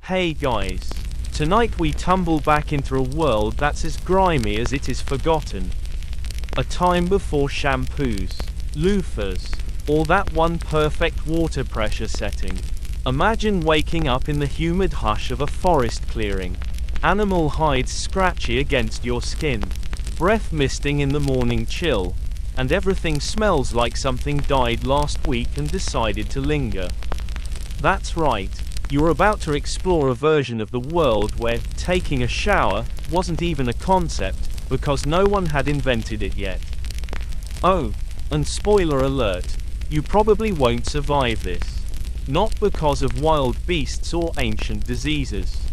Hey guys. Tonight we tumble back into a world that's as grimy as it is forgotten. A time before shampoos, loofahs, or that one perfect water pressure setting. Imagine waking up in the humid hush of a forest clearing. Animal hides scratchy against your skin. Breath misting in the morning chill. And everything smells like something died last week and decided to linger. That's right. You're about to explore a version of the world where taking a shower wasn't even a concept, because no one had invented it yet. Oh, and spoiler alert, you probably won't survive this. Not because of wild beasts or ancient diseases,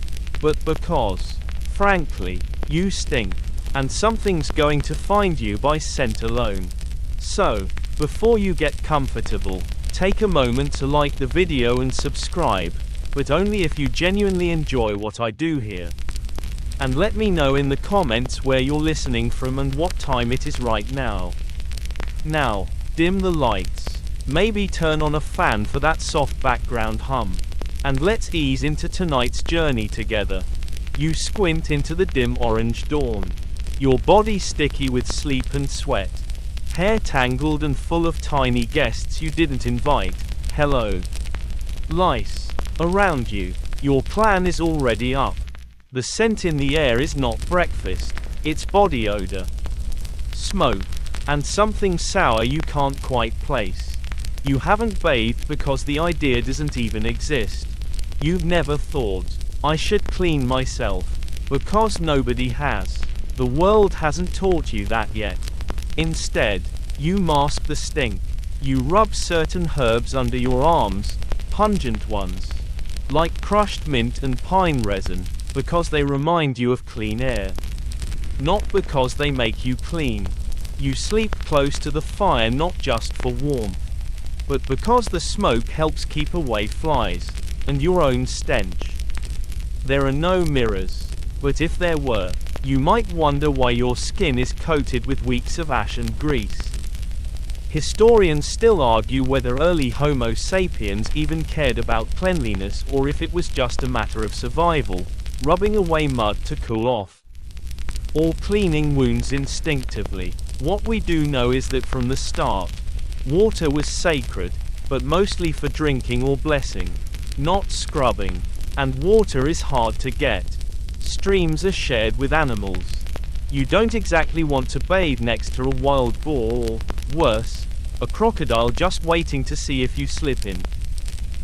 but because, frankly, you stink, and something's going to find you by scent alone. So, before you get comfortable, take a moment to like the video and subscribe, but only if you genuinely enjoy what I do here. And let me know in the comments where you're listening from and what time it is right now. Now, dim the lights. Maybe turn on a fan for that soft background hum. And let's ease into tonight's journey together. You squint into the dim orange dawn. Your body sticky with sleep and sweat. Hair tangled and full of tiny guests you didn't invite. Hello. Lice. Around you. Your plan is already up. The scent in the air is not breakfast, it's body odor. Smoke. And something sour you can't quite place. You haven't bathed because the idea doesn't even exist. You've never thought, I should clean myself. Because nobody has. The world hasn't taught you that yet. Instead, you mask the stink. You rub certain herbs under your arms, pungent ones, like crushed mint and pine resin, because they remind you of clean air. Not because they make you clean. You sleep close to the fire not just for warmth, but because the smoke helps keep away flies, and your own stench. There are no mirrors, but if there were, you might wonder why your skin is coated with weeks of ash and grease. Historians still argue whether early Homo sapiens even cared about cleanliness or if it was just a matter of survival, rubbing away mud to cool off, or cleaning wounds instinctively. What we do know is that from the start, water was sacred, but mostly for drinking or blessing, not scrubbing. And water is hard to get. Streams are shared with animals. You don't exactly want to bathe next to a wild boar or, worse, a crocodile just waiting to see if you slip in.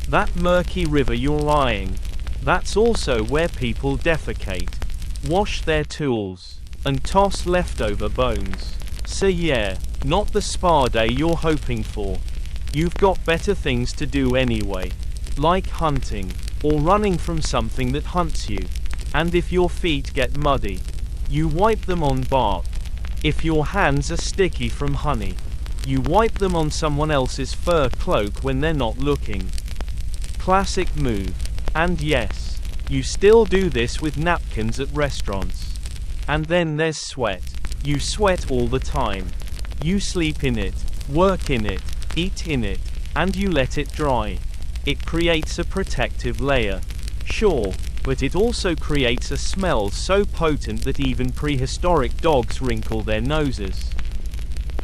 That murky river you're eyeing, that's also where people defecate, wash their tools, and toss leftover bones. So yeah, not the spa day you're hoping for. You've got better things to do anyway, like hunting, or running from something that hunts you. And if your feet get muddy, you wipe them on bark. If your hands are sticky from honey, you wipe them on someone else's fur cloak when they're not looking. Classic move. And yes, you still do this with napkins at restaurants. And then there's sweat. You sweat all the time. You sleep in it, work in it, eat in it, and you let it dry. It creates a protective layer. Sure, but it also creates a smell so potent that even prehistoric dogs wrinkle their noses.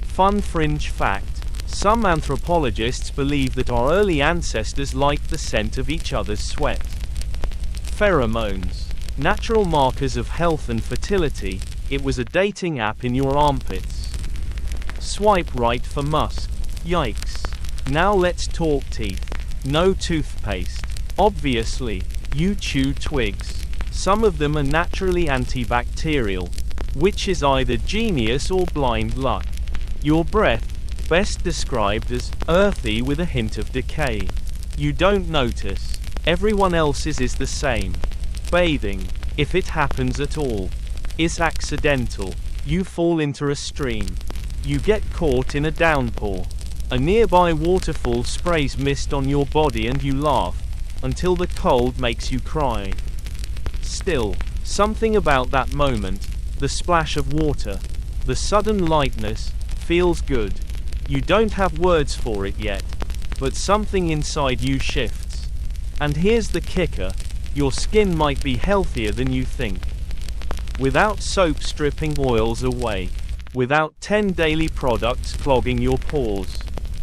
Fun fringe fact: some anthropologists believe that our early ancestors liked the scent of each other's sweat. Pheromones. Natural markers of health and fertility. It was a dating app in your armpits. Swipe right for musk. Yikes. Now let's talk teeth. No toothpaste. Obviously. You chew twigs. Some of them are naturally antibacterial, which is either genius or blind luck. Your breath, best described as earthy with a hint of decay. You don't notice. Everyone else's is the same. Bathing, if it happens at all, is accidental. You fall into a stream. You get caught in a downpour. A nearby waterfall sprays mist on your body and you laugh, until the cold makes you cry. Still, something about that moment, the splash of water, the sudden lightness, feels good. You don't have words for it yet, but something inside you shifts. And here's the kicker, Your skin might be healthier than you think. Without soap stripping oils away. Without 10 daily products clogging your pores.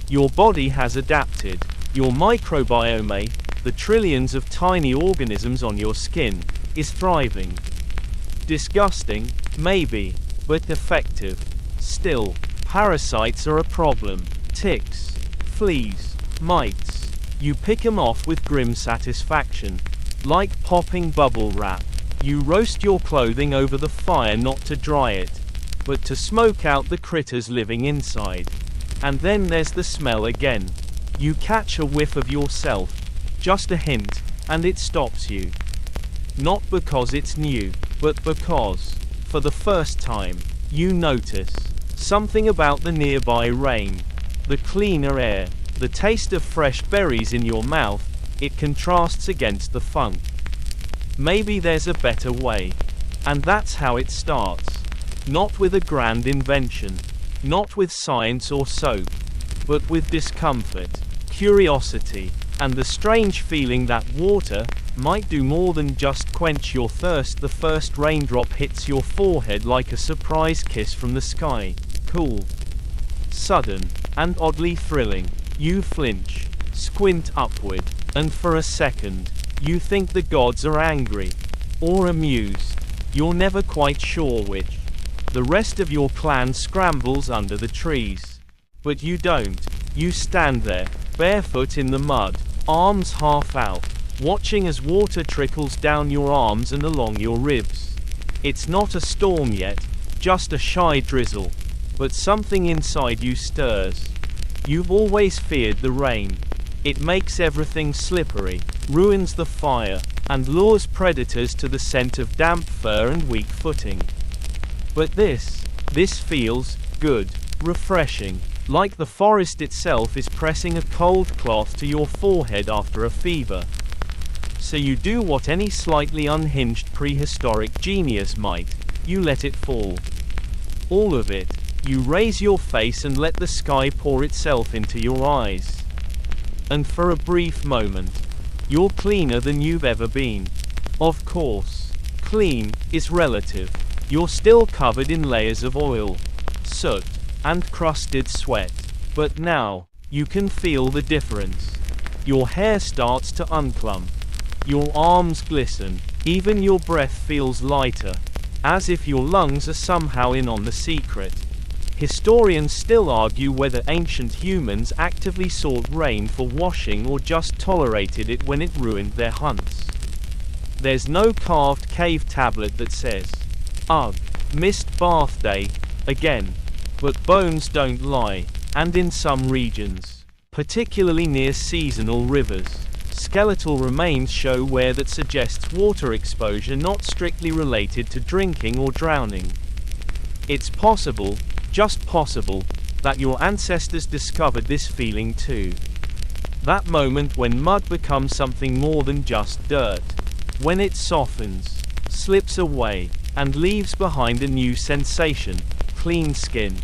Your body has adapted. Your microbiome, the trillions of tiny organisms on your skin, is thriving. Disgusting, maybe, but effective. Still, parasites are a problem. Ticks, fleas, mites. You pick 'em off with grim satisfaction. Like popping bubble wrap. You roast your clothing over the fire not to dry it, but to smoke out the critters living inside. And then there's the smell again. You catch a whiff of yourself, just a hint, and it stops you. Not because it's new, but because, for the first time, you notice something about the nearby rain. The cleaner air, the taste of fresh berries in your mouth, it contrasts against the funk. Maybe there's a better way. And that's how it starts. Not with a grand invention. Not with science or soap. But with discomfort, curiosity, and the strange feeling that water might do more than just quench your thirst. The first raindrop hits your forehead like a surprise kiss from the sky. Cool, sudden, and oddly thrilling. You flinch, squint upward, and for a second, you think the gods are angry. Or amused. You're never quite sure which. The rest of your clan scrambles under the trees. But you don't. You stand there, barefoot in the mud, arms half out, watching as water trickles down your arms and along your ribs. It's not a storm yet, just a shy drizzle. But something inside you stirs. You've always feared the rain. It makes everything slippery, ruins the fire, and lures predators to the scent of damp fur and weak footing. But this feels good, refreshing, like the forest itself is pressing a cold cloth to your forehead after a fever. So you do what any slightly unhinged prehistoric genius might, you let it fall. All of it. You raise your face and let the sky pour itself into your eyes. And for a brief moment, you're cleaner than you've ever been. Of course, clean is relative. You're still covered in layers of oil, soot, and crusted sweat. But now, you can feel the difference. Your hair starts to unclump. Your arms glisten. Even your breath feels lighter, as if your lungs are somehow in on the secret. Historians still argue whether ancient humans actively sought rain for washing or just tolerated it when it ruined their hunts. There's no carved cave tablet that says, "Ugh, missed bath day, again." But bones don't lie, and in some regions, particularly near seasonal rivers, skeletal remains show wear that suggests water exposure not strictly related to drinking or drowning. It's possible, just possible, that your ancestors discovered this feeling too. That moment when mud becomes something more than just dirt. When it softens, slips away, and leaves behind a new sensation, clean skin.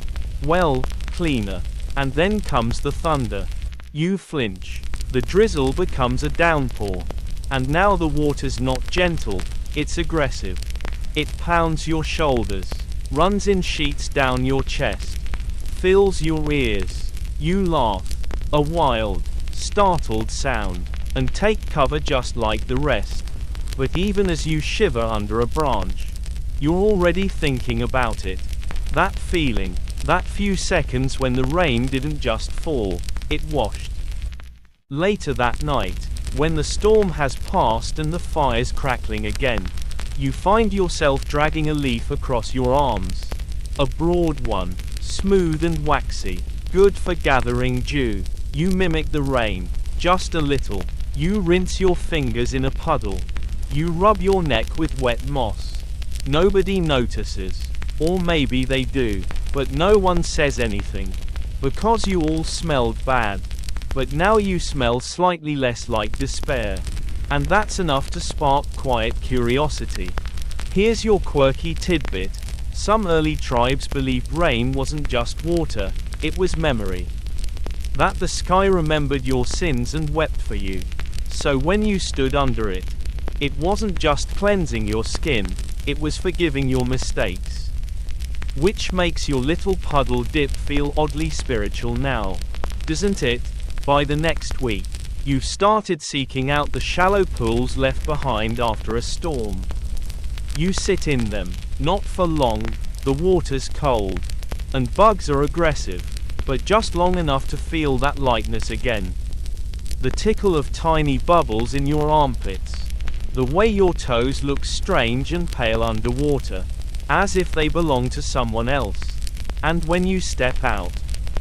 Well, cleaner. And then comes the thunder. You flinch. The drizzle becomes a downpour. And now the water's not gentle, it's aggressive. It pounds your shoulders, runs in sheets down your chest, fills your ears. You laugh, a wild, startled sound, and take cover just like the rest. But even as you shiver under a branch, you're already thinking about it. That feeling, that few seconds when the rain didn't just fall, it washed. Later that night, when the storm has passed and the fire's crackling again, you find yourself dragging a leaf across your arms. A broad one, smooth and waxy, good for gathering dew. You mimic the rain, just a little. You rinse your fingers in a puddle. You rub your neck with wet moss. Nobody notices. Or maybe they do, but no one says anything. Because you all smelled bad. But now you smell slightly less like despair. And that's enough to spark quiet curiosity. Here's your quirky tidbit. Some early tribes believed rain wasn't just water, it was memory. That the sky remembered your sins and wept for you. So when you stood under it, It wasn't just cleansing your skin, it was forgiving your mistakes. Which makes your little puddle dip feel oddly spiritual now, doesn't it? By the next week, you've started seeking out the shallow pools left behind after a storm. You sit in them, not for long, the water's cold, and bugs are aggressive, but just long enough to feel that lightness again. The tickle of tiny bubbles in your armpits. The way your toes look strange and pale underwater, as if they belong to someone else. And when you step out,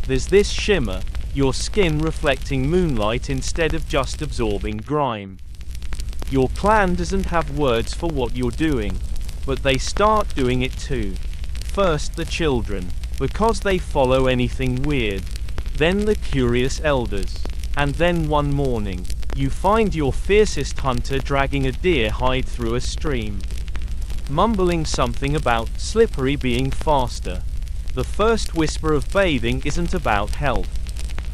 there's this shimmer, your skin reflecting moonlight instead of just absorbing grime. Your clan doesn't have words for what you're doing, but they start doing it too. First the children, because they follow anything weird, then the curious elders, and then one morning, you find your fiercest hunter dragging a deer hide through a stream, mumbling something about slippery being faster. The first whisper of bathing isn't about health.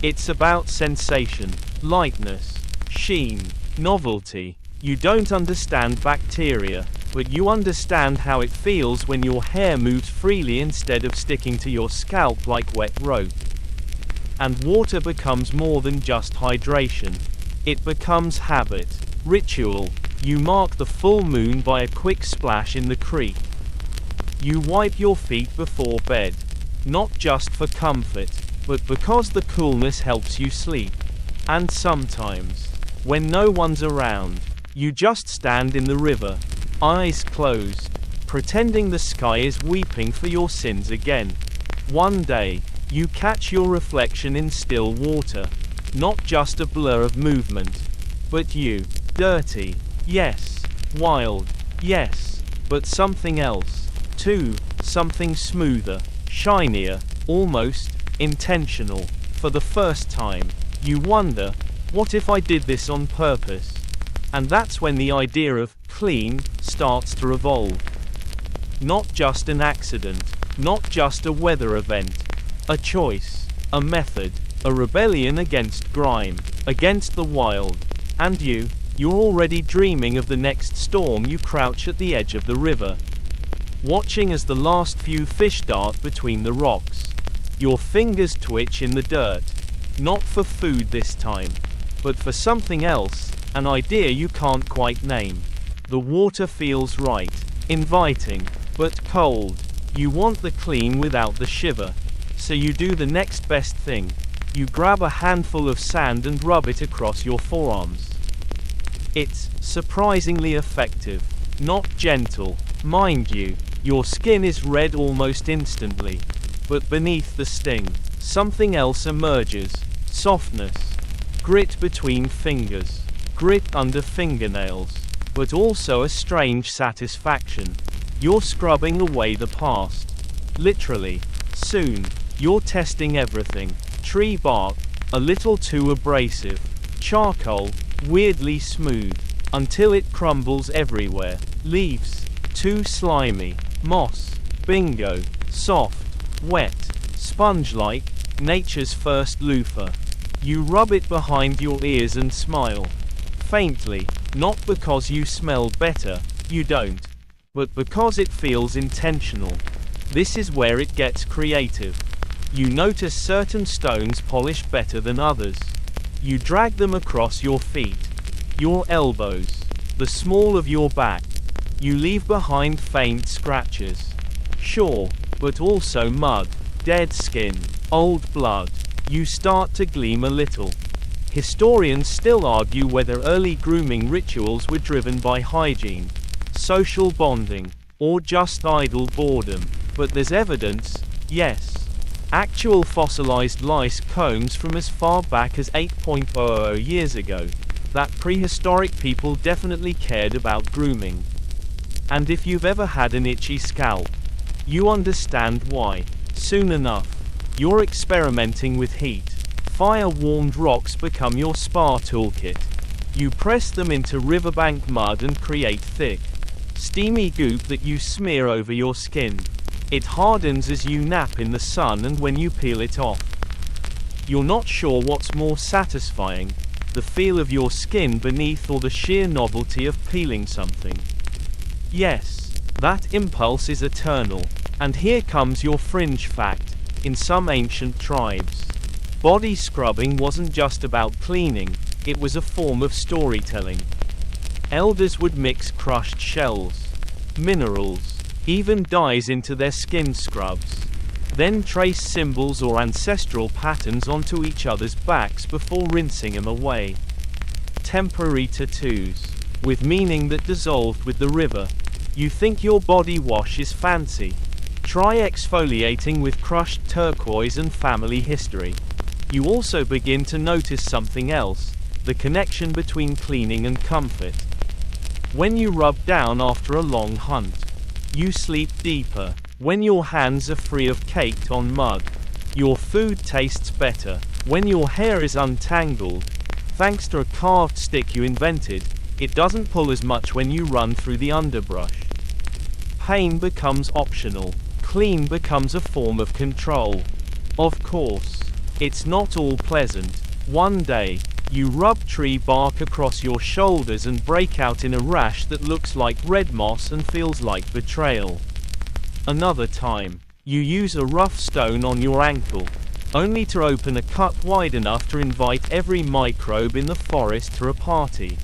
It's about sensation, lightness, sheen, novelty. You don't understand bacteria, but you understand how it feels when your hair moves freely instead of sticking to your scalp like wet rope. And water becomes more than just hydration. It becomes habit, ritual. You mark the full moon by a quick splash in the creek. You wipe your feet before bed, not just for comfort, but because the coolness helps you sleep. And sometimes, when no one's around, you just stand in the river, eyes closed, pretending the sky is weeping for your sins again. One day, you catch your reflection in still water. Not just a blur of movement, but you. Dirty, yes. Wild, yes. But something else, too. Something smoother, shinier, almost intentional. For the first time, you wonder, what if I did this on purpose? And that's when the idea of clean starts to revolve. Not just an accident, not just a weather event. A choice, a method, a rebellion against grime, against the wild. And you're already dreaming of the next storm. You crouch at the edge of the river, watching as the last few fish dart between the rocks. Your fingers twitch in the dirt, not for food this time, but for something else, an idea you can't quite name. The water feels right, inviting, but cold. You want the clean without the shiver, so you do the next best thing. You grab a handful of sand and rub it across your forearms. It's surprisingly effective, not gentle. Mind you, your skin is red almost instantly. But beneath the sting, something else emerges. Softness. Grit between fingers. Grit under fingernails. But also a strange satisfaction. You're scrubbing away the past. Literally. Soon, you're testing everything. Tree bark, a little too abrasive. Charcoal, weirdly smooth, until it crumbles everywhere. Leaves, too slimy. Moss, bingo, soft, wet, sponge-like, nature's first loofah. You rub it behind your ears and smile. Faintly, not because you smell better, you don't, but because it feels intentional. This is where it gets creative. You notice certain stones polish better than others. You drag them across your feet, your elbows, the small of your back. You leave behind faint scratches. Sure, but also mud, dead skin, old blood. You start to gleam a little. Historians still argue whether early grooming rituals were driven by hygiene, social bonding, or just idle boredom. But there's evidence, yes. Actual fossilized lice combs from as far back as 8,000 years ago, that prehistoric people definitely cared about grooming. And if you've ever had an itchy scalp, you understand why. Soon enough, you're experimenting with heat. Fire-warmed rocks become your spa toolkit. You press them into riverbank mud and create thick, steamy goop that you smear over your skin. It hardens as you nap in the sun and when you peel it off. You're not sure what's more satisfying, the feel of your skin beneath, or the sheer novelty of peeling something. Yes, that impulse is eternal. And here comes your fringe fact. In some ancient tribes, body scrubbing wasn't just about cleaning, it was a form of storytelling. Elders would mix crushed shells, minerals, even dyes into their skin scrubs, then trace symbols or ancestral patterns onto each other's backs before rinsing them away. Temporary tattoos, with meaning that dissolved with the river. You think your body wash is fancy? Try exfoliating with crushed turquoise and family history. You also begin to notice something else, the connection between cleaning and comfort. When you rub down after a long hunt, you sleep deeper. When your hands are free of caked on mud, your food tastes better. When your hair is untangled, thanks to a carved stick you invented, it doesn't pull as much when you run through the underbrush. Pain becomes optional. Clean becomes a form of control. Of course, it's not all pleasant. One day, you rub tree bark across your shoulders and break out in a rash that looks like red moss and feels like betrayal. Another time, you use a rough stone on your ankle, only to open a cut wide enough to invite every microbe in the forest to a party.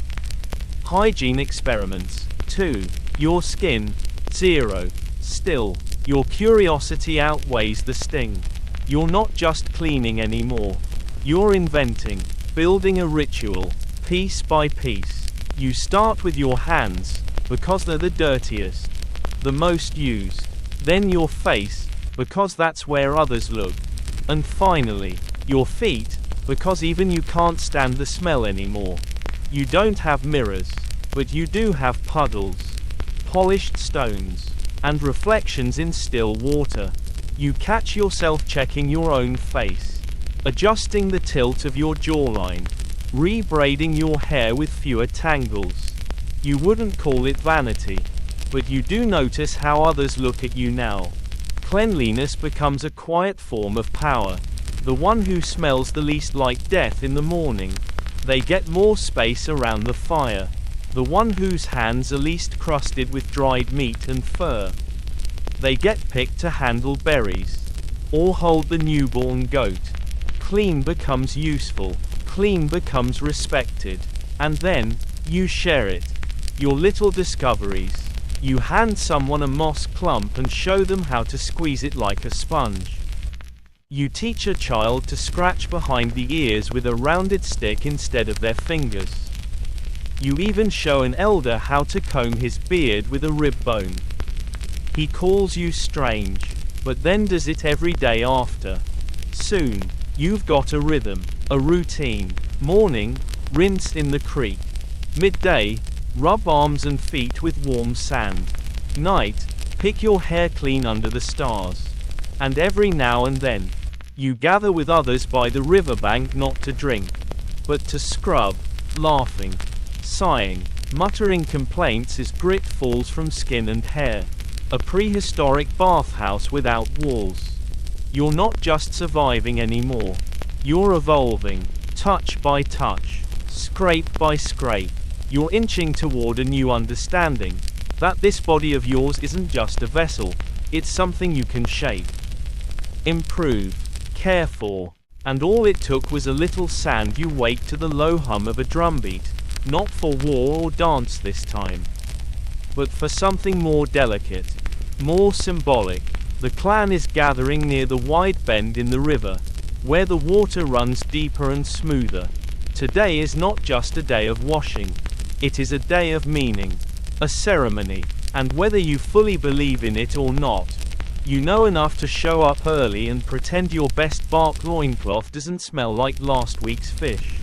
Hygiene experiments. 2. Your skin. 0. Still, your curiosity outweighs the sting. You're not just cleaning anymore. You're inventing, building a ritual, piece by piece. You start with your hands, because they're the dirtiest, the most used. Then your face, because that's where others look. And finally, your feet, because even you can't stand the smell anymore. You don't have mirrors, but you do have puddles, polished stones, and reflections in still water. You catch yourself checking your own face, adjusting the tilt of your jawline, rebraiding your hair with fewer tangles. You wouldn't call it vanity, but you do notice how others look at you now. Cleanliness becomes a quiet form of power. The one who smells the least like death in the morning, they get more space around the fire. The one whose hands are least crusted with dried meat and fur, they get picked to handle berries, or hold the newborn goat. Clean becomes useful, clean becomes respected, and then, you share it. Your little discoveries. You hand someone a moss clump and show them how to squeeze it like a sponge. You teach a child to scratch behind the ears with a rounded stick instead of their fingers. You even show an elder how to comb his beard with a rib bone. He calls you strange, but then does it every day after. Soon, you've got a rhythm, a routine. Morning, rinse in the creek. Midday, rub arms and feet with warm sand. Night, pick your hair clean under the stars. And every now and then, you gather with others by the riverbank not to drink, but to scrub, laughing, sighing, muttering complaints as grit falls from skin and hair. A prehistoric bathhouse without walls. You're not just surviving anymore. You're evolving, touch by touch, scrape by scrape. You're inching toward a new understanding, that this body of yours isn't just a vessel, it's something you can shape, improve, care for. And all it took was a little sand you wake to the low hum of a drumbeat, not for war or dance this time, but for something more delicate, more symbolic. The clan is gathering near the wide bend in the river, where the water runs deeper and smoother. Today is not just a day of washing, it is a day of meaning, a ceremony, and whether you fully believe in it or not, you know enough to show up early and pretend your best bark loincloth doesn't smell like last week's fish.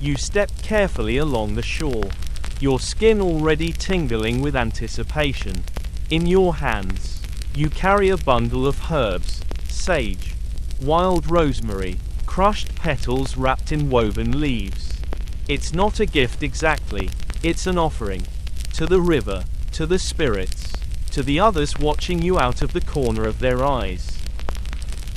You step carefully along the shore, your skin already tingling with anticipation. In your hands, you carry a bundle of herbs, sage, wild rosemary, crushed petals wrapped in woven leaves. It's not a gift exactly, it's an offering. To the river, to the spirits, to the others watching you out of the corner of their eyes.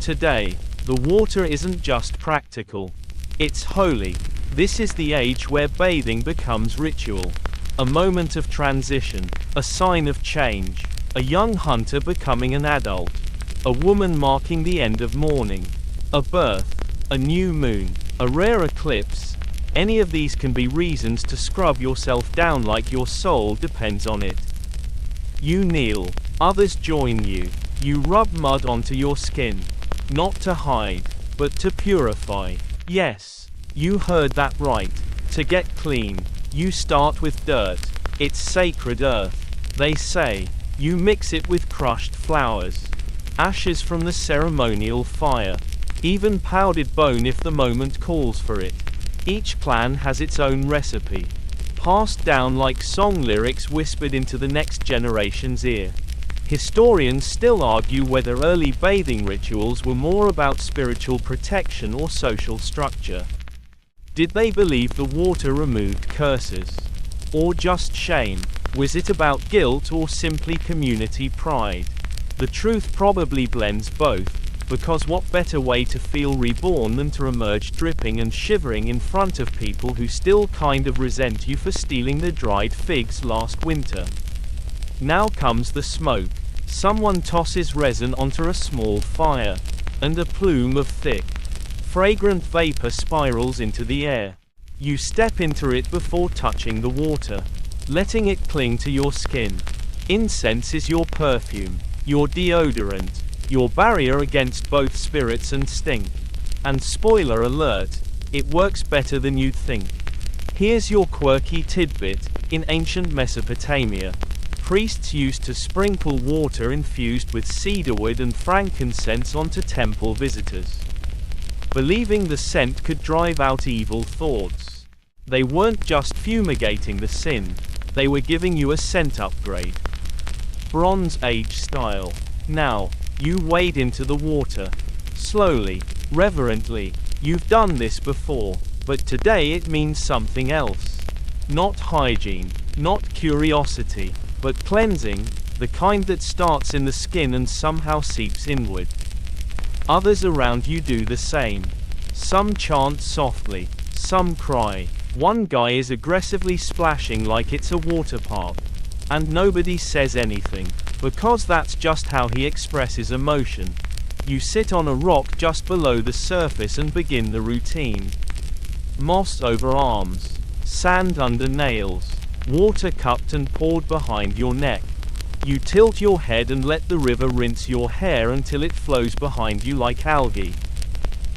Today, the water isn't just practical, it's holy. This is the age where bathing becomes ritual. A moment of transition, a sign of change, a young hunter becoming an adult, a woman marking the end of mourning, a birth, a new moon, a rare eclipse. Any of these can be reasons to scrub yourself down like your soul depends on it. You kneel, others join you. You rub mud onto your skin, not to hide, but to purify. Yes, you heard that right. To get clean, you start with dirt. It's sacred earth, they say. You mix it with crushed flowers, ashes from the ceremonial fire, even powdered bone if the moment calls for it. Each clan has its own recipe, passed down like song lyrics whispered into the next generation's ear. Historians still argue whether early bathing rituals were more about spiritual protection or social structure. Did they believe the water removed curses? Or just shame? Was it about guilt or simply community pride? The truth probably blends both, because what better way to feel reborn than to emerge dripping and shivering in front of people who still kind of resent you for stealing the dried figs last winter? Now comes the smoke. Someone tosses resin onto a small fire, and a plume of thick, fragrant vapor spirals into the air. You step into it before touching the water, letting it cling to your skin. Incense is your perfume, your deodorant, your barrier against both spirits and stink. And spoiler alert, it works better than you'd think. Here's your quirky tidbit. In ancient Mesopotamia, priests used to sprinkle water infused with cedarwood and frankincense onto temple visitors, believing the scent could drive out evil thoughts. They weren't just fumigating the sin, they were giving you a scent upgrade. Bronze Age style. Now, you wade into the water. Slowly, reverently. You've done this before, but today it means something else. Not hygiene, not curiosity, but cleansing, the kind that starts in the skin and somehow seeps inward. Others around you do the same. Some chant softly, some cry. One guy is aggressively splashing like it's a water park. And nobody says anything, because that's just how he expresses emotion. You sit on a rock just below the surface and begin the routine. Moss over arms, sand under nails, water cupped and poured behind your neck. You tilt your head and let the river rinse your hair until it flows behind you like algae.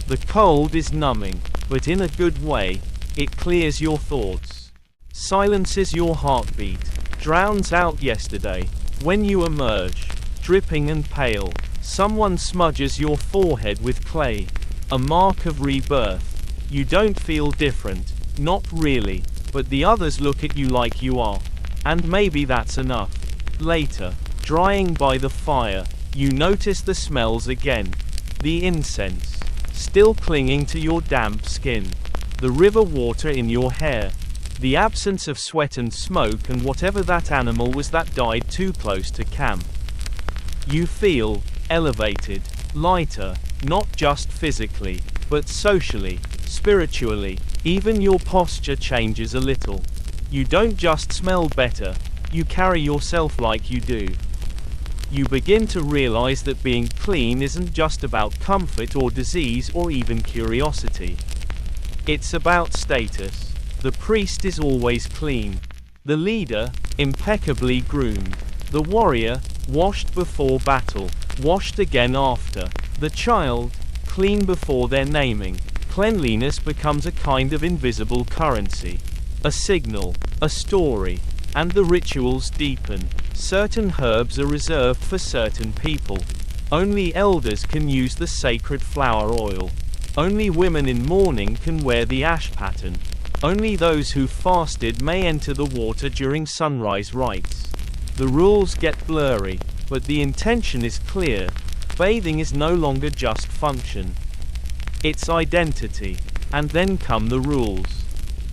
The cold is numbing, but in a good way. It clears your thoughts, silences your heartbeat, drowns out yesterday. When you emerge, dripping and pale, someone smudges your forehead with clay, a mark of rebirth. You don't feel different, not really, but the others look at you like you are. And maybe that's enough. Later, drying by the fire, you notice the smells again. The incense, still clinging to your damp skin. The river water in your hair. The absence of sweat and smoke and whatever that animal was that died too close to camp. You feel elevated, lighter, not just physically, but socially, spiritually. Even your posture changes a little. You don't just smell better, you carry yourself like you do. You begin to realize that being clean isn't just about comfort or disease or even curiosity. It's about status. The priest is always clean. The leader, impeccably groomed. The warrior, washed before battle, washed again after. The child, clean before their naming. Cleanliness becomes a kind of invisible currency. A signal, a story. And the rituals deepen. Certain herbs are reserved for certain people. Only elders can use the sacred flower oil. Only women in mourning can wear the ash pattern. Only those who fasted may enter the water during sunrise rites. The rules get blurry, but the intention is clear. Bathing is no longer just function. It's identity. And then come the rules.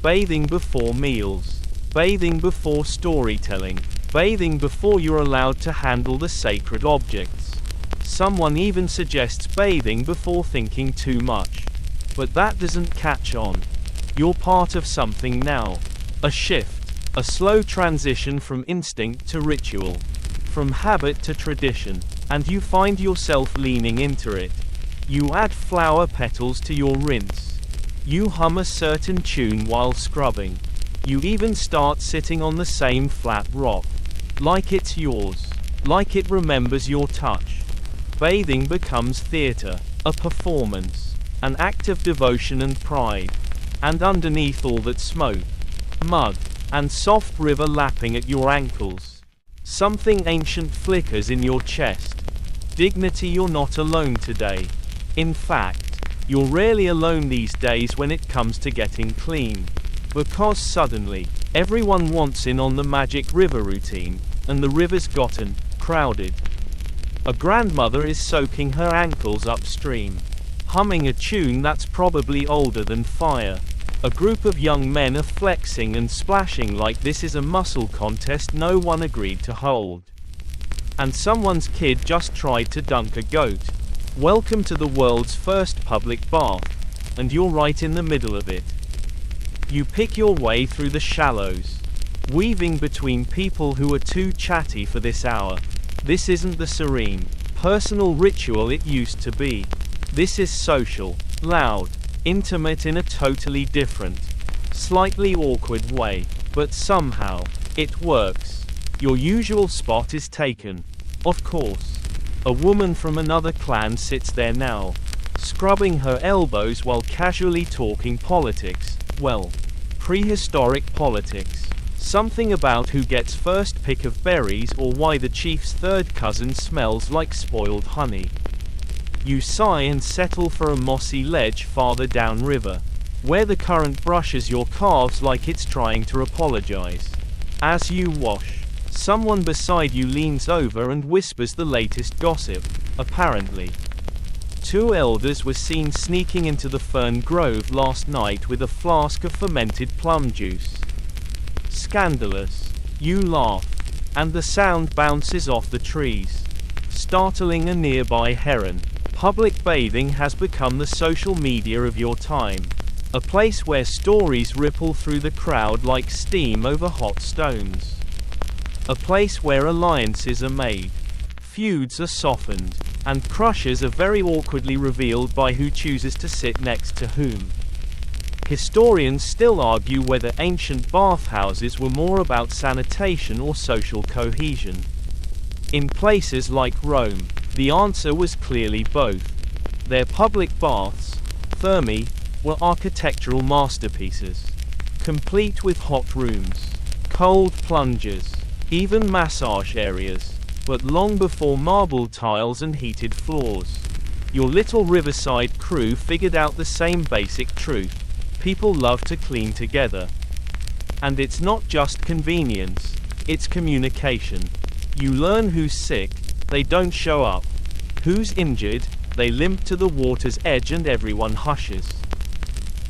Bathing before meals. Bathing before storytelling. Bathing before you're allowed to handle the sacred objects. Someone even suggests bathing before thinking too much. But that doesn't catch on. You're part of something now. A shift. A slow transition from instinct to ritual. From habit to tradition. And you find yourself leaning into it. You add flower petals to your rinse. You hum a certain tune while scrubbing. You even start sitting on the same flat rock. Like it's yours. Like it remembers your touch. Bathing becomes theater. A performance. An act of devotion and pride. And underneath all that smoke, mud, and soft river lapping at your ankles, something ancient flickers in your chest. Dignity, you're not alone today. In fact, you're rarely alone these days when it comes to getting clean. Because suddenly, everyone wants in on the magic river routine, and the river's gotten crowded. A grandmother is soaking her ankles upstream, humming a tune that's probably older than fire. A group of young men are flexing and splashing like this is a muscle contest no one agreed to hold. And someone's kid just tried to dunk a goat. Welcome to the world's first public bath, and you're right in the middle of it. You pick your way through the shallows, weaving between people who are too chatty for this hour. This isn't the serene, personal ritual it used to be. This is social, loud, intimate in a totally different, slightly awkward way, but somehow, it works. Your usual spot is taken. Of course. A woman from another clan sits there now, scrubbing her elbows while casually talking politics. Well, prehistoric politics. Something about who gets first pick of berries or why the chief's third cousin smells like spoiled honey. You sigh and settle for a mossy ledge farther downriver, where the current brushes your calves like it's trying to apologize. As you wash, someone beside you leans over and whispers the latest gossip. Apparently, two elders were seen sneaking into the fern grove last night with a flask of fermented plum juice. Scandalous. You laugh, and the sound bounces off the trees, startling a nearby heron. Public bathing has become the social media of your time. A place where stories ripple through the crowd like steam over hot stones. A place where alliances are made, feuds are softened, and crushes are very awkwardly revealed by who chooses to sit next to whom. Historians still argue whether ancient bathhouses were more about sanitation or social cohesion. In places like Rome, the answer was clearly both. Their public baths, thermae, were architectural masterpieces, complete with hot rooms, cold plungers, even massage areas, but long before marble tiles and heated floors. Your little riverside crew figured out the same basic truth. People love to clean together. And it's not just convenience, it's communication. You learn who's sick, they don't show up. Who's injured, they limp to the water's edge and everyone hushes.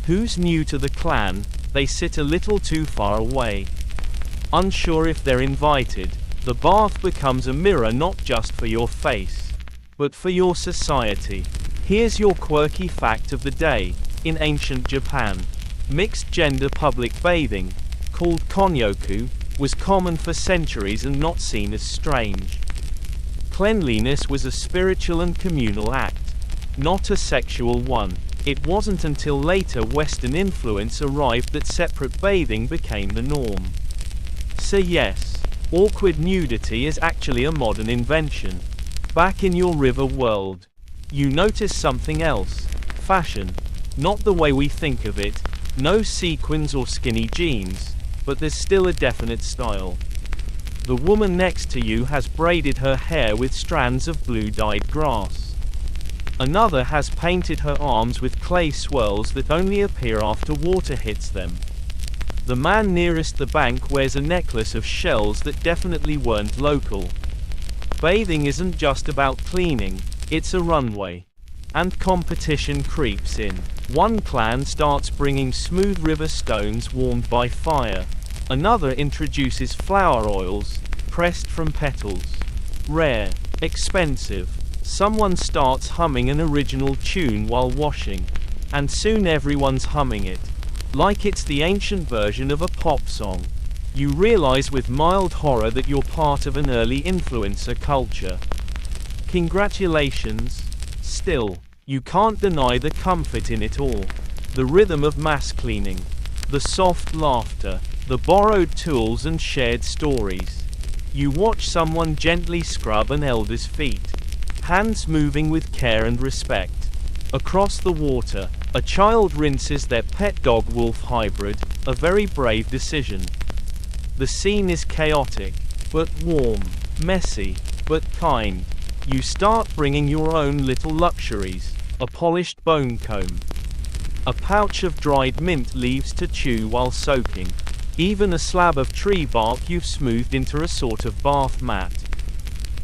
Who's new to the clan, they sit a little too far away. Unsure if they're invited, the bath becomes a mirror not just for your face, but for your society. Here's your quirky fact of the day. In ancient Japan, mixed-gender public bathing, called konyoku, was common for centuries and not seen as strange. Cleanliness was a spiritual and communal act, not a sexual one. It wasn't until later Western influence arrived that separate bathing became the norm. So yes, awkward nudity is actually a modern invention. Back in your river world, you notice something else. Fashion. Not the way we think of it, no sequins or skinny jeans, but there's still a definite style. The woman next to you has braided her hair with strands of blue-dyed grass. Another has painted her arms with clay swirls that only appear after water hits them. The man nearest the bank wears a necklace of shells that definitely weren't local. Bathing isn't just about cleaning, it's a runway. And competition creeps in. One clan starts bringing smooth river stones warmed by fire. Another introduces flower oils, pressed from petals. Rare, expensive. Someone starts humming an original tune while washing. And soon everyone's humming it. Like it's the ancient version of a pop song. You realize with mild horror that you're part of an early influencer culture. Congratulations. Still, you can't deny the comfort in it all. The rhythm of mass cleaning. The soft laughter. The borrowed tools and shared stories. You watch someone gently scrub an elder's feet. Hands moving with care and respect. Across the water, a child rinses their pet dog wolf hybrid, a very brave decision. The scene is chaotic, but warm, messy, but kind. You start bringing your own little luxuries, a polished bone comb, a pouch of dried mint leaves to chew while soaking, even a slab of tree bark you've smoothed into a sort of bath mat.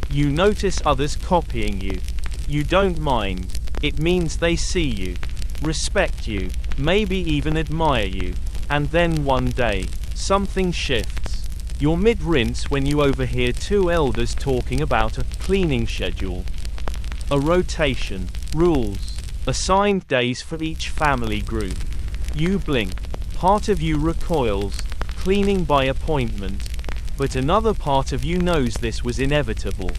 You notice others copying you. You don't mind. It means they see you, respect you, maybe even admire you. And then one day, something shifts. You're mid-rinse when you overhear two elders talking about a cleaning schedule. A rotation, rules, assigned days for each family group. You blink. Part of you recoils, cleaning by appointment. But another part of you knows this was inevitable.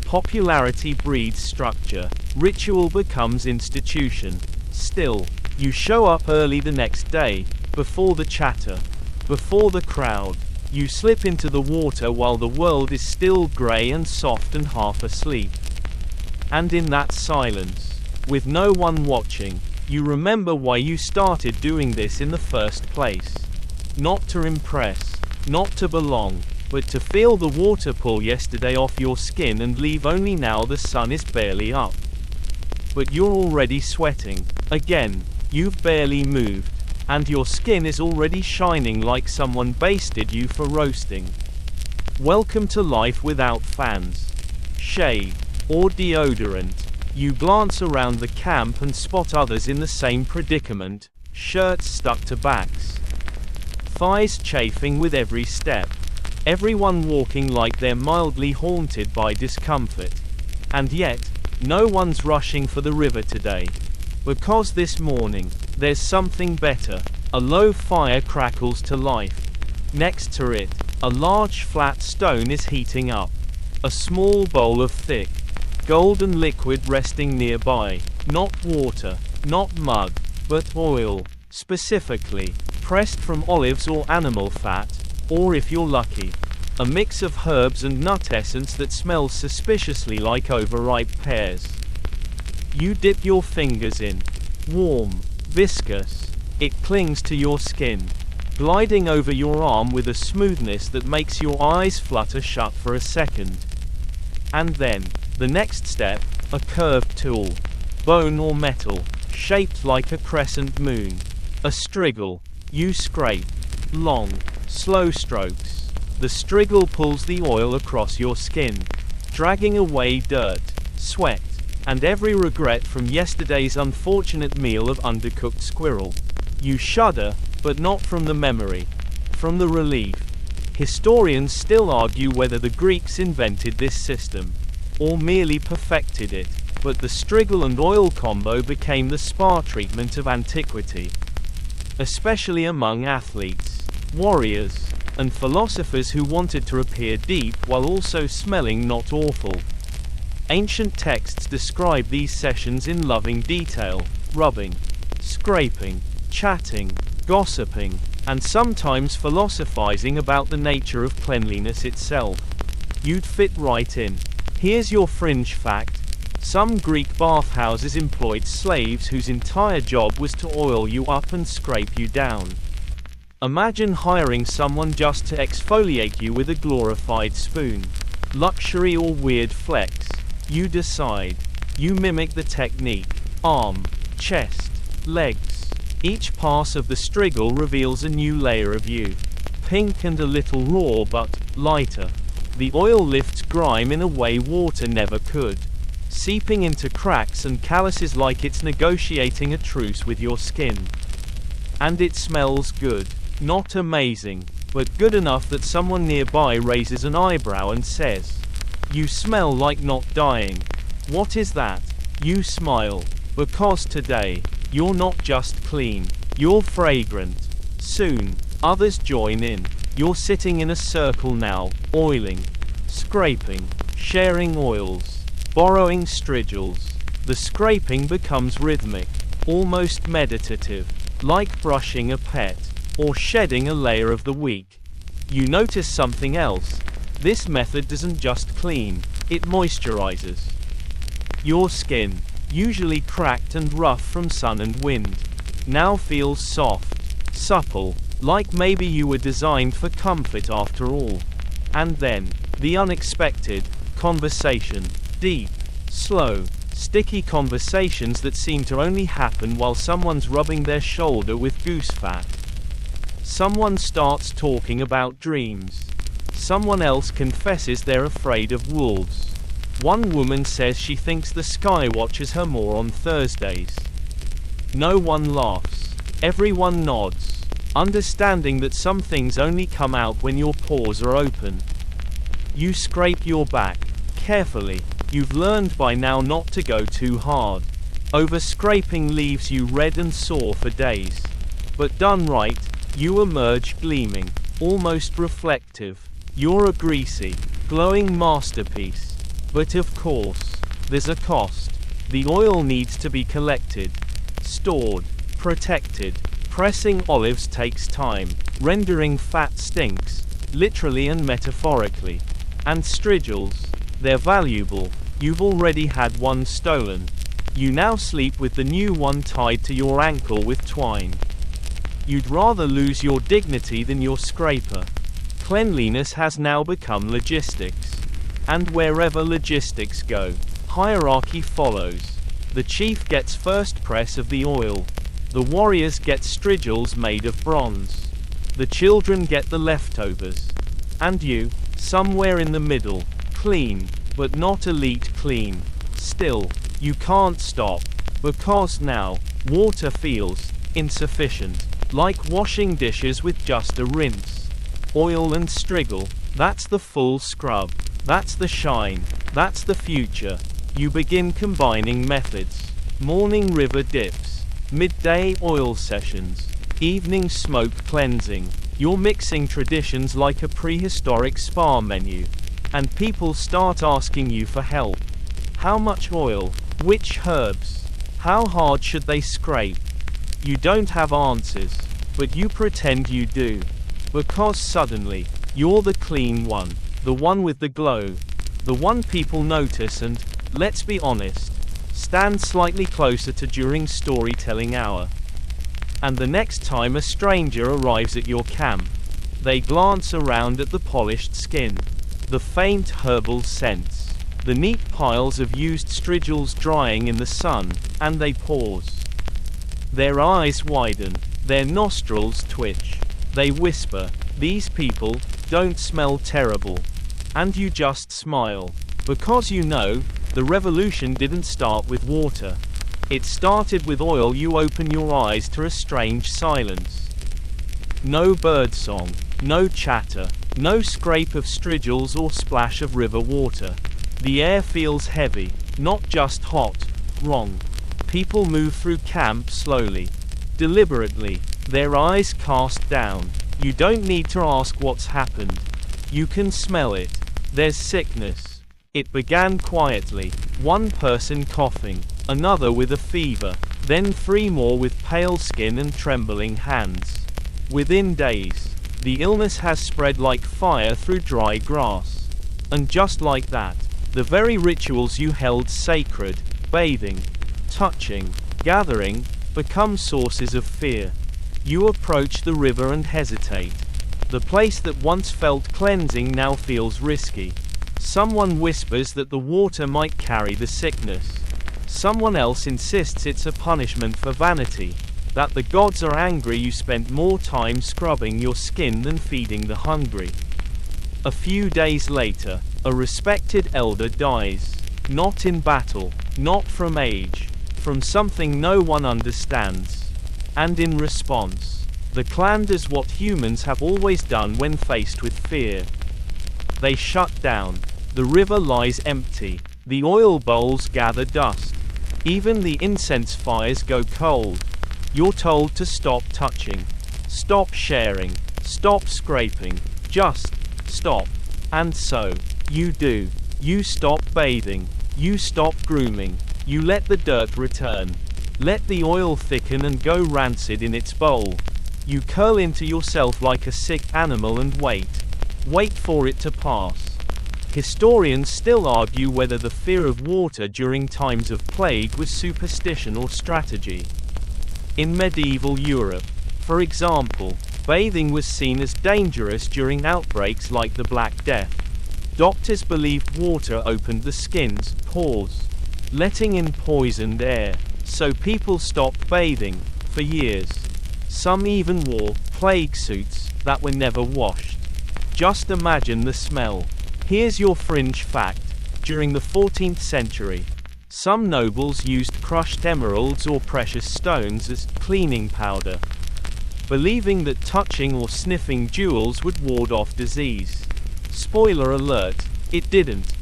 Popularity breeds structure. Ritual becomes institution. Still, you show up early the next day, before the chatter, before the crowd. You slip into the water while the world is still grey and soft and half asleep. And in that silence, with no one watching, you remember why you started doing this in the first place. Not to impress, not to belong, but to feel the water pull yesterday off your skin and leave only now the sun is barely up. But you're already sweating. Again, you've barely moved. And your skin is already shining like someone basted you for roasting. Welcome to life without fans, shade, or deodorant. You glance around the camp and spot others in the same predicament, shirts stuck to backs, thighs chafing with every step. Everyone walking like they're mildly haunted by discomfort. And yet, no one's rushing for the river today. Because this morning, there's something better. A low fire crackles to life. Next to it, a large flat stone is heating up. A small bowl of thick, golden liquid resting nearby. Not water, not mud, but oil, specifically, pressed from olives or animal fat, or if you're lucky, a mix of herbs and nut essence that smells suspiciously like overripe pears. You dip your fingers in. Warm, viscous. It clings to your skin, gliding over your arm with a smoothness that makes your eyes flutter shut for a second. And then, the next step, a curved tool, bone or metal, shaped like a crescent moon. A striggle. You scrape. Long, slow strokes. The striggle pulls the oil across your skin, dragging away dirt, sweat, and every regret from yesterday's unfortunate meal of undercooked squirrel. You shudder, but not from the memory, from the relief. Historians still argue whether the Greeks invented this system, or merely perfected it, but the striggle and oil combo became the spa treatment of antiquity. Especially among athletes, warriors, and philosophers who wanted to appear deep while also smelling not awful. Ancient texts describe these sessions in loving detail, rubbing, scraping, chatting, gossiping, and sometimes philosophizing about the nature of cleanliness itself. You'd fit right in. Here's your fringe fact. Some Greek bathhouses employed slaves whose entire job was to oil you up and scrape you down. Imagine hiring someone just to exfoliate you with a glorified spoon. Luxury or weird flex? You decide. You mimic the technique. Arm, chest, legs. Each pass of the striggle reveals a new layer of you. Pink and a little raw but lighter. The oil lifts grime in a way water never could, seeping into cracks and calluses like it's negotiating a truce with your skin. And it smells good. Not amazing, but good enough that someone nearby raises an eyebrow and says, "You smell like not dying." What is that? You smile. Because today, you're not just clean, you're fragrant. Soon, others join in. You're sitting in a circle now, oiling, scraping, sharing oils, borrowing strigils. The scraping becomes rhythmic, almost meditative, like brushing a pet, or shedding a layer of the week. You notice something else. This method doesn't just clean, it moisturizes. Your skin, usually cracked and rough from sun and wind, now feels soft, supple, like maybe you were designed for comfort after all. And then, the unexpected, conversation. Deep, slow, sticky conversations that seem to only happen while someone's rubbing their shoulder with goose fat. Someone starts talking about dreams. Someone else confesses they're afraid of wolves. One woman says she thinks the sky watches her more on Thursdays. No one laughs. Everyone nods, understanding that some things only come out when your pores are open. You scrape your back, carefully. You've learned by now not to go too hard. Over-scraping leaves you red and sore for days. But done right, you emerge gleaming, almost reflective. You're a greasy, glowing masterpiece. But of course, there's a cost. The oil needs to be collected, stored, protected. Pressing olives takes time. Rendering fat stinks, literally and metaphorically. And strigils, they're valuable. You've already had one stolen. You now sleep with the new one tied to your ankle with twine. You'd rather lose your dignity than your scraper. Cleanliness has now become logistics. And wherever logistics go, hierarchy follows. The chief gets first press of the oil. The warriors get strigils made of bronze. The children get the leftovers. And you, somewhere in the middle, clean, but not elite clean. Still, you can't stop. Because now, water feels insufficient. Like washing dishes with just a rinse. Oil and strigil, that's the full scrub. That's the shine. That's the future. You begin combining methods. Morning river dips. Midday oil sessions. Evening smoke cleansing. You're mixing traditions like a prehistoric spa menu. And people start asking you for help. How much oil? Which herbs? How hard should they scrape? You don't have answers, but you pretend you do. Because suddenly, you're the clean one, the one with the glow, the one people notice and, let's be honest, stand slightly closer to during storytelling hour. And the next time a stranger arrives at your camp, they glance around at the polished skin, the faint herbal scents, the neat piles of used strigils drying in the sun, and they pause. Their eyes widen, their nostrils twitch. They whisper, "These people don't smell terrible." And you just smile. Because you know, the revolution didn't start with water. It started with oil. You open your eyes to a strange silence. No birdsong, no chatter, no scrape of strigils or splash of river water. The air feels heavy, not just hot, wrong. People move through camp slowly, deliberately, their eyes cast down. You don't need to ask what's happened. You can smell it. There's sickness. It began quietly, one person coughing, another with a fever, then 3 more with pale skin and trembling hands. Within days, the illness has spread like fire through dry grass. And just like that, the very rituals you held sacred, bathing, touching, gathering, become sources of fear. You approach the river and hesitate. The place that once felt cleansing now feels risky. Someone whispers that the water might carry the sickness. Someone else insists it's a punishment for vanity, that the gods are angry you spent more time scrubbing your skin than feeding the hungry. A few days later, a respected elder dies. Not in battle, not from age, from something no one understands. And in response, the clan does what humans have always done when faced with fear. They shut down. The river lies empty. The oil bowls gather dust. Even the incense fires go cold. You're told to stop touching. Stop sharing. Stop scraping. Just stop. And so, you do. You stop bathing. You stop grooming. You let the dirt return. Let the oil thicken and go rancid in its bowl. You curl into yourself like a sick animal and wait. Wait for it to pass. Historians still argue whether the fear of water during times of plague was superstition or strategy. In medieval Europe, for example, bathing was seen as dangerous during outbreaks like the Black Death. Doctors believed water opened the skin's pores, letting in poisoned air, so people stopped bathing for years. Some even wore plague suits that were never washed. Just imagine the smell. Here's your fringe fact. During the 14th century, some nobles used crushed emeralds or precious stones as cleaning powder, believing that touching or sniffing jewels would ward off disease. Spoiler alert, it didn't.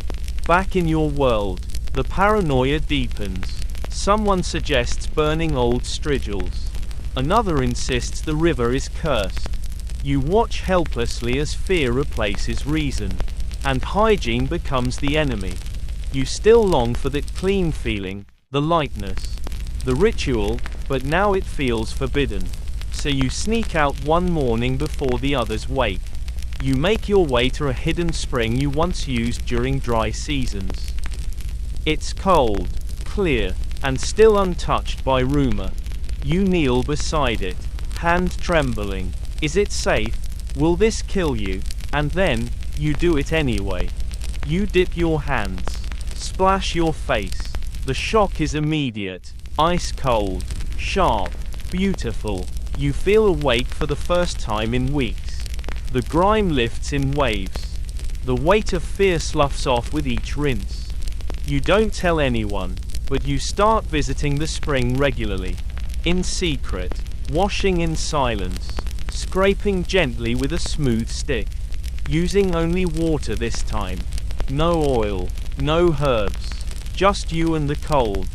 Back in your world, the paranoia deepens. Someone suggests burning old strigils. Another insists the river is cursed. You watch helplessly as fear replaces reason, and hygiene becomes the enemy. You still long for that clean feeling, the lightness, the ritual, but now it feels forbidden. So you sneak out one morning before the others wake. You make your way to a hidden spring you once used during dry seasons. It's cold, clear, and still untouched by rumor. You kneel beside it, hand trembling. Is it safe? Will this kill you? And then, you do it anyway. You dip your hands, splash your face. The shock is immediate, ice cold, sharp, beautiful. You feel awake for the first time in weeks. The grime lifts in waves. The weight of fear sloughs off with each rinse. You don't tell anyone, but you start visiting the spring regularly. In secret, washing in silence, scraping gently with a smooth stick. Using only water this time. No oil, no herbs. Just you and the cold.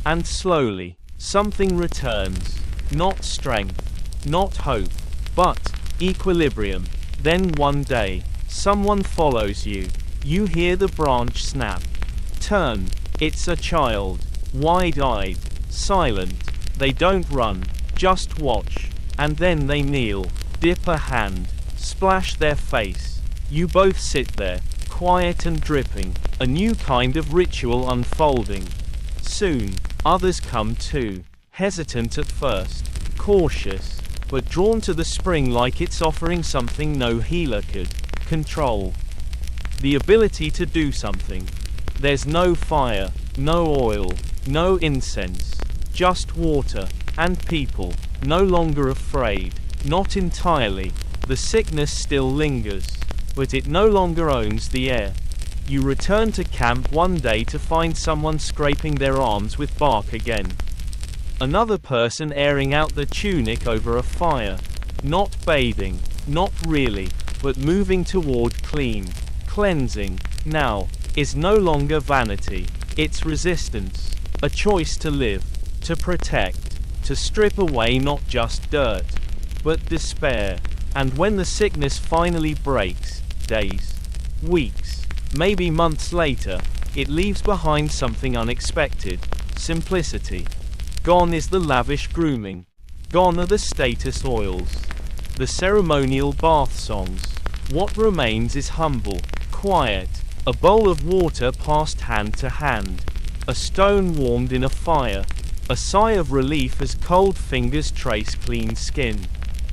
And slowly, something returns. Not strength, not hope, but equilibrium. Then one day, someone follows you. You hear the branch snap. Turn. It's a child. Wide-eyed. Silent. They don't run. Just watch. And then they kneel. Dip a hand. Splash their face. You both sit there, quiet and dripping. A new kind of ritual unfolding. Soon, others come too. Hesitant at first. Cautious. But drawn to the spring like it's offering something no healer could. Control. The ability to do something. There's no fire, no oil, no incense. Just water. And people. No longer afraid. Not entirely. The sickness still lingers. But it no longer owns the air. You return to camp one day to find someone scraping their arms with bark again. Another person airing out the tunic over a fire. Not bathing, not really, but moving toward clean, cleansing, now, is no longer vanity. It's resistance. A choice to live, to protect, to strip away not just dirt, but despair. And when the sickness finally breaks, days, weeks, maybe months later, it leaves behind something unexpected. Simplicity. Gone is the lavish grooming. Gone are the status oils. The ceremonial bath songs. What remains is humble, quiet, a bowl of water passed hand to hand, a stone warmed in a fire, a sigh of relief as cold fingers trace clean skin.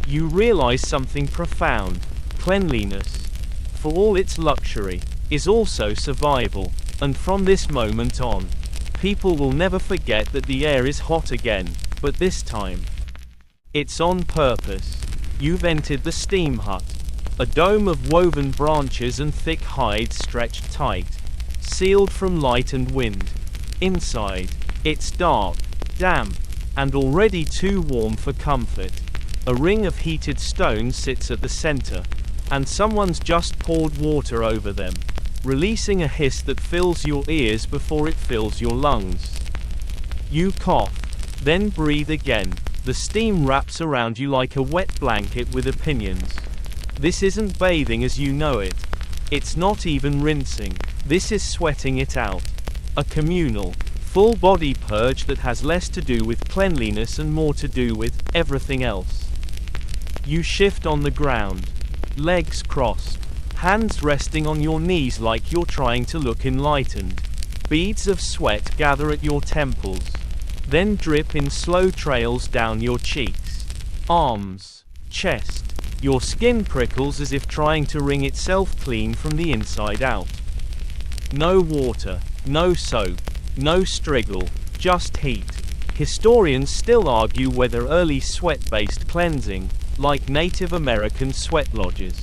You realize something profound. Cleanliness, for all its luxury, is also survival, and from this moment on, people will never forget that the air is hot again, but this time, it's on purpose. You've entered the steam hut, a dome of woven branches and thick hides stretched tight, sealed from light and wind. Inside, it's dark, damp, and already too warm for comfort. A ring of heated stone sits at the center, and someone's just poured water over them, releasing a hiss that fills your ears before it fills your lungs. You cough, then breathe again, The steam wraps around you like a wet blanket with opinions. This isn't bathing as you know it. It's not even rinsing. This is sweating it out. A communal, full body purge that has less to do with cleanliness and more to do with everything else. You shift on the ground, legs crossed, hands resting on your knees like you're trying to look enlightened. Beads of sweat gather at your temples, then drip in slow trails down your cheeks, arms, chest. Your skin prickles as if trying to wring itself clean from the inside out. No water, no soap, no striggle, just heat. Historians still argue whether early sweat-based cleansing, like Native American sweat lodges,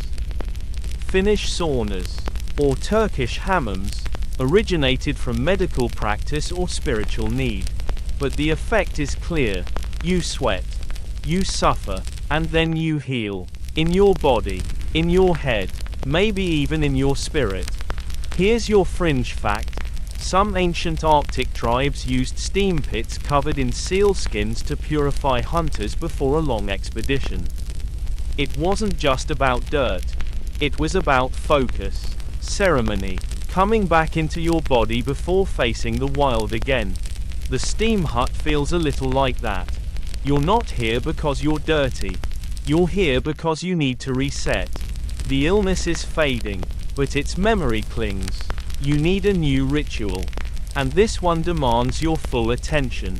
Finnish saunas, or Turkish hammams, originated from medical practice or spiritual need. But the effect is clear. You sweat, you suffer, and then you heal. In your body, in your head, maybe even in your spirit. Here's your fringe fact. Some ancient Arctic tribes used steam pits covered in seal skins to purify hunters before a long expedition. It wasn't just about dirt. It was about focus, ceremony, coming back into your body before facing the wild again. The steam hut feels a little like that. You're not here because you're dirty. You're here because you need to reset. The illness is fading, but its memory clings. You need a new ritual. And this one demands your full attention.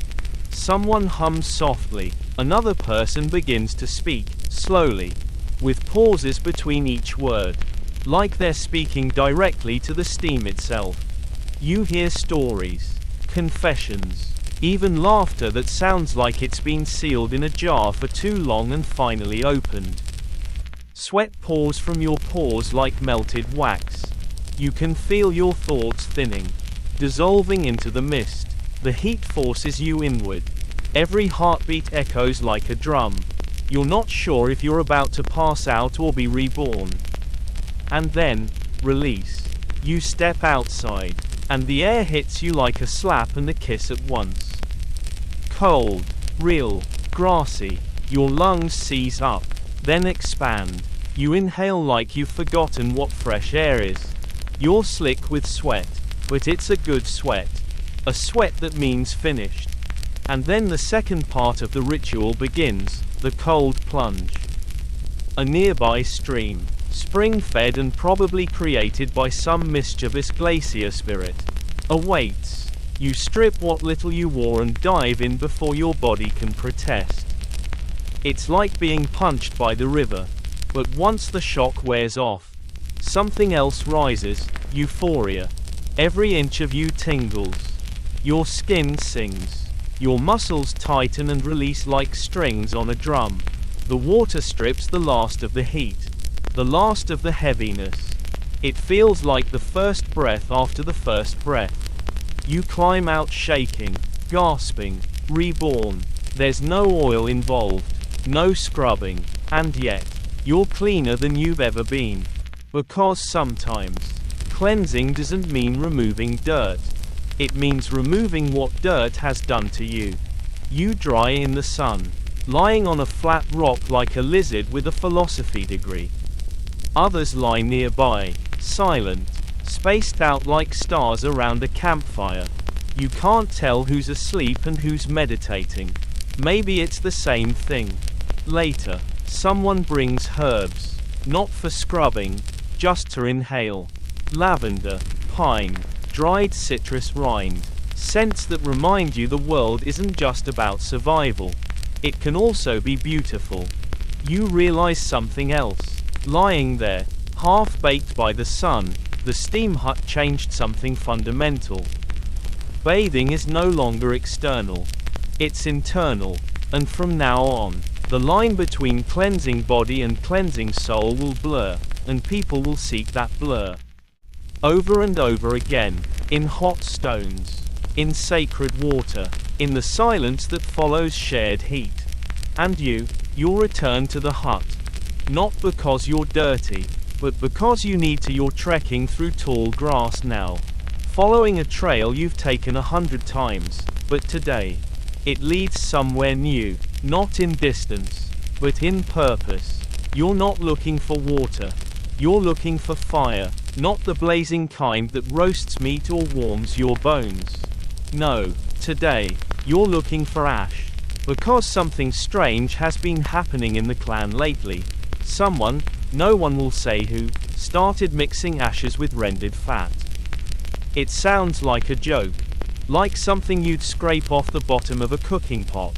Someone hums softly. Another person begins to speak, slowly, with pauses between each word, like they're speaking directly to the steam itself. You hear stories, confessions, even laughter that sounds like it's been sealed in a jar for too long and finally opened. Sweat pours from your pores like melted wax. You can feel your thoughts thinning, dissolving into the mist. The heat forces you inward. Every heartbeat echoes like a drum. You're not sure if you're about to pass out or be reborn. And then, release. You step outside, and the air hits you like a slap and a kiss at once. Cold, real, grassy. Your lungs seize up, then expand. You inhale like you've forgotten what fresh air is. You're slick with sweat, but it's a good sweat. A sweat that means finished. And then the second part of the ritual begins, the cold plunge. A nearby stream, spring-fed and probably created by some mischievous glacier spirit, awaits. You strip what little you wore and dive in before your body can protest. It's like being punched by the river, but once the shock wears off, something else rises, euphoria. Every inch of you tingles. Your skin sings. Your muscles tighten and release like strings on a drum. The water strips the last of the heat, the last of the heaviness. It feels like the first breath after the first breath. You climb out shaking, gasping, reborn. There's no oil involved, no scrubbing, and yet, you're cleaner than you've ever been. Because sometimes, cleansing doesn't mean removing dirt. It means removing what dirt has done to you. You dry in the sun, lying on a flat rock like a lizard with a philosophy degree. Others lie nearby, silent, spaced out like stars around a campfire. You can't tell who's asleep and who's meditating. Maybe it's the same thing. Later, someone brings herbs, not for scrubbing, just to inhale. Lavender, pine, dried citrus rind. Scents that remind you the world isn't just about survival. It can also be beautiful. You realize something else. Lying there, half-baked by the sun, the steam hut changed something fundamental. Bathing is no longer external. It's internal. And from now on, the line between cleansing body and cleansing soul will blur, and people will seek that blur. Over and over again, in hot stones, in sacred water, in the silence that follows shared heat. And you'll return to the hut. Not because you're dirty, but because you need to. You're trekking through tall grass now, following a trail you've taken 100 times, but today, It leads somewhere new, not in distance, but in purpose. You're not looking for water. You're looking for fire, not the blazing kind that roasts meat or warms your bones. No, today, you're looking for ash. Because something strange has been happening in the clan lately. Someone, no one will say who, started mixing ashes with rendered fat. It sounds like a joke. Like something you'd scrape off the bottom of a cooking pot.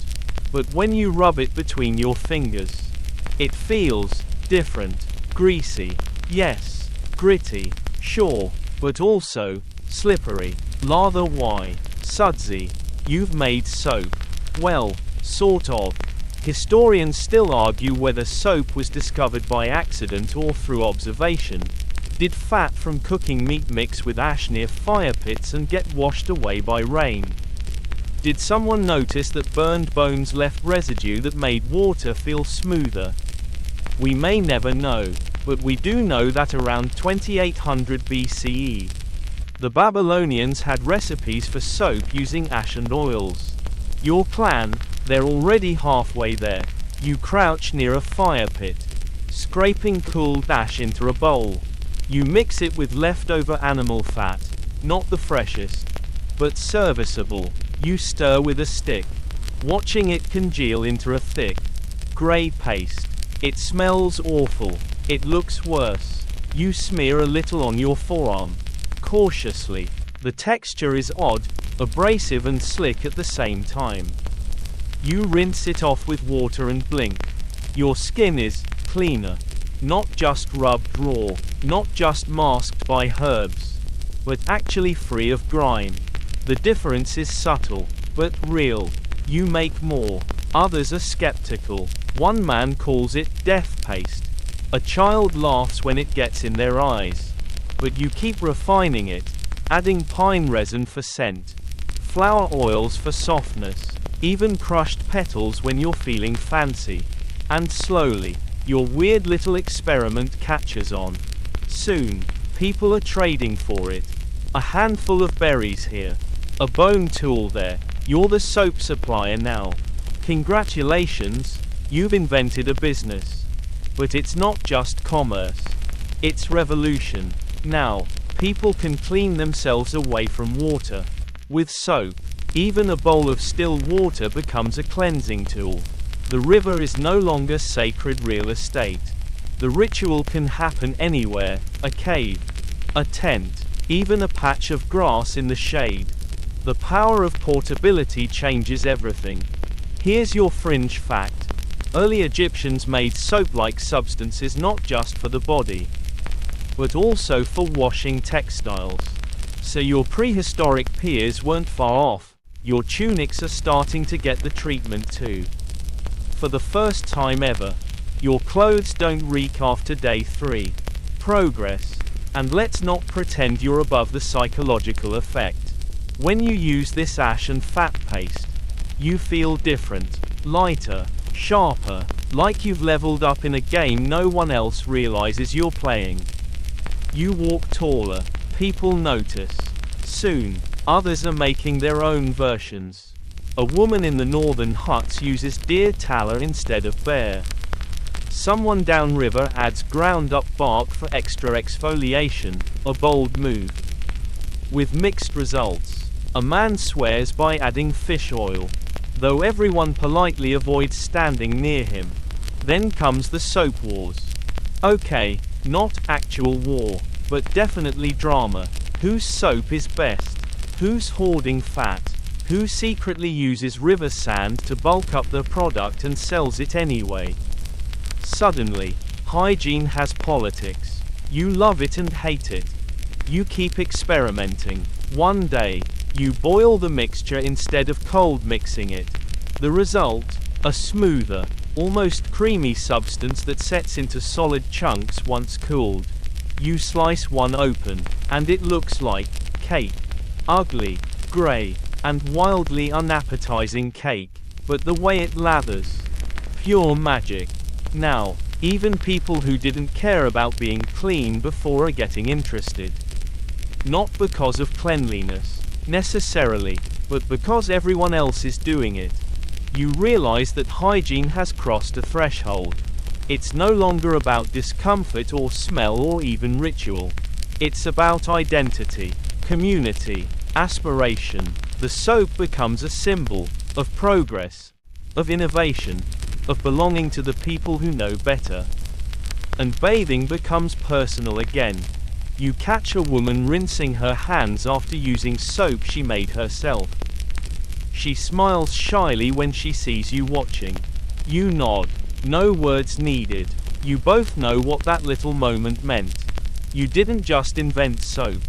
But when you rub it between your fingers, it feels different. Greasy. Yes. Gritty. Sure. But also slippery. Lather why? Sudsy. You've made soap. Well, sort of. Historians still argue whether soap was discovered by accident or through observation. Did fat from cooking meat mix with ash near fire pits and get washed away by rain? Did someone notice that burned bones left residue that made water feel smoother? We may never know, but we do know that around 2800 BCE, the Babylonians had recipes for soap using ash and oils. Your clan, they're already halfway there. You crouch near a fire pit, scraping cooled ash into a bowl. You mix it with leftover animal fat, not the freshest, but serviceable. You stir with a stick, watching it congeal into a thick, grey paste. It smells awful. It looks worse. You smear a little on your forearm, cautiously. The texture is odd, abrasive and slick at the same time. You rinse it off with water and blink. Your skin is cleaner. Not just rubbed raw, not just masked by herbs, but actually free of grime. The difference is subtle, but real. You make more. Others are skeptical. One man calls it death paste. A child laughs when it gets in their eyes. But you keep refining it, adding pine resin for scent, flower oils for softness, even crushed petals when you're feeling fancy. And slowly, your weird little experiment catches on. Soon, people are trading for it. A handful of berries here, a bone tool there. You're the soap supplier now. Congratulations, you've invented a business. But it's not just commerce. It's revolution. Now, people can clean themselves away from water. With soap, even a bowl of still water becomes a cleansing tool. The river is no longer sacred real estate. The ritual can happen anywhere, a cave, a tent, even a patch of grass in the shade. The power of portability changes everything. Here's your fringe fact. Early Egyptians made soap-like substances not just for the body, but also for washing textiles. So your prehistoric peers weren't far off. Your tunics are starting to get the treatment too. For the first time ever, your clothes don't reek after day 3. Progress. And let's not pretend you're above the psychological effect. When you use this ash and fat paste, you feel different, lighter, sharper, like you've leveled up in a game no one else realizes you're playing. You walk taller, people notice. Soon, others are making their own versions. A woman in the northern huts uses deer tallow instead of bear. Someone downriver adds ground up bark for extra exfoliation, a bold move. With mixed results. A man swears by adding fish oil, though everyone politely avoids standing near him. Then comes the soap wars. Okay, not actual war, but definitely drama. Whose soap is best? Who's hoarding fat? Who secretly uses river sand to bulk up their product and sells it anyway? Suddenly, hygiene has politics. You love it and hate it. You keep experimenting. One day, you boil the mixture instead of cold mixing it. The result? A smoother, almost creamy substance that sets into solid chunks once cooled. You slice one open, and it looks like cake. Ugly, grey, and wildly unappetizing cake, but the way it lathers, pure magic. Now, even people who didn't care about being clean before are getting interested. Not because of cleanliness, necessarily, but because everyone else is doing it. You realize that hygiene has crossed a threshold. It's no longer about discomfort or smell or even ritual. It's about identity, community, aspiration. The soap becomes a symbol of progress, of innovation, of belonging to the people who know better. And bathing becomes personal again. You catch a woman rinsing her hands after using soap she made herself. She smiles shyly when she sees you watching. You nod. No words needed. You both know what that little moment meant. You didn't just invent soap.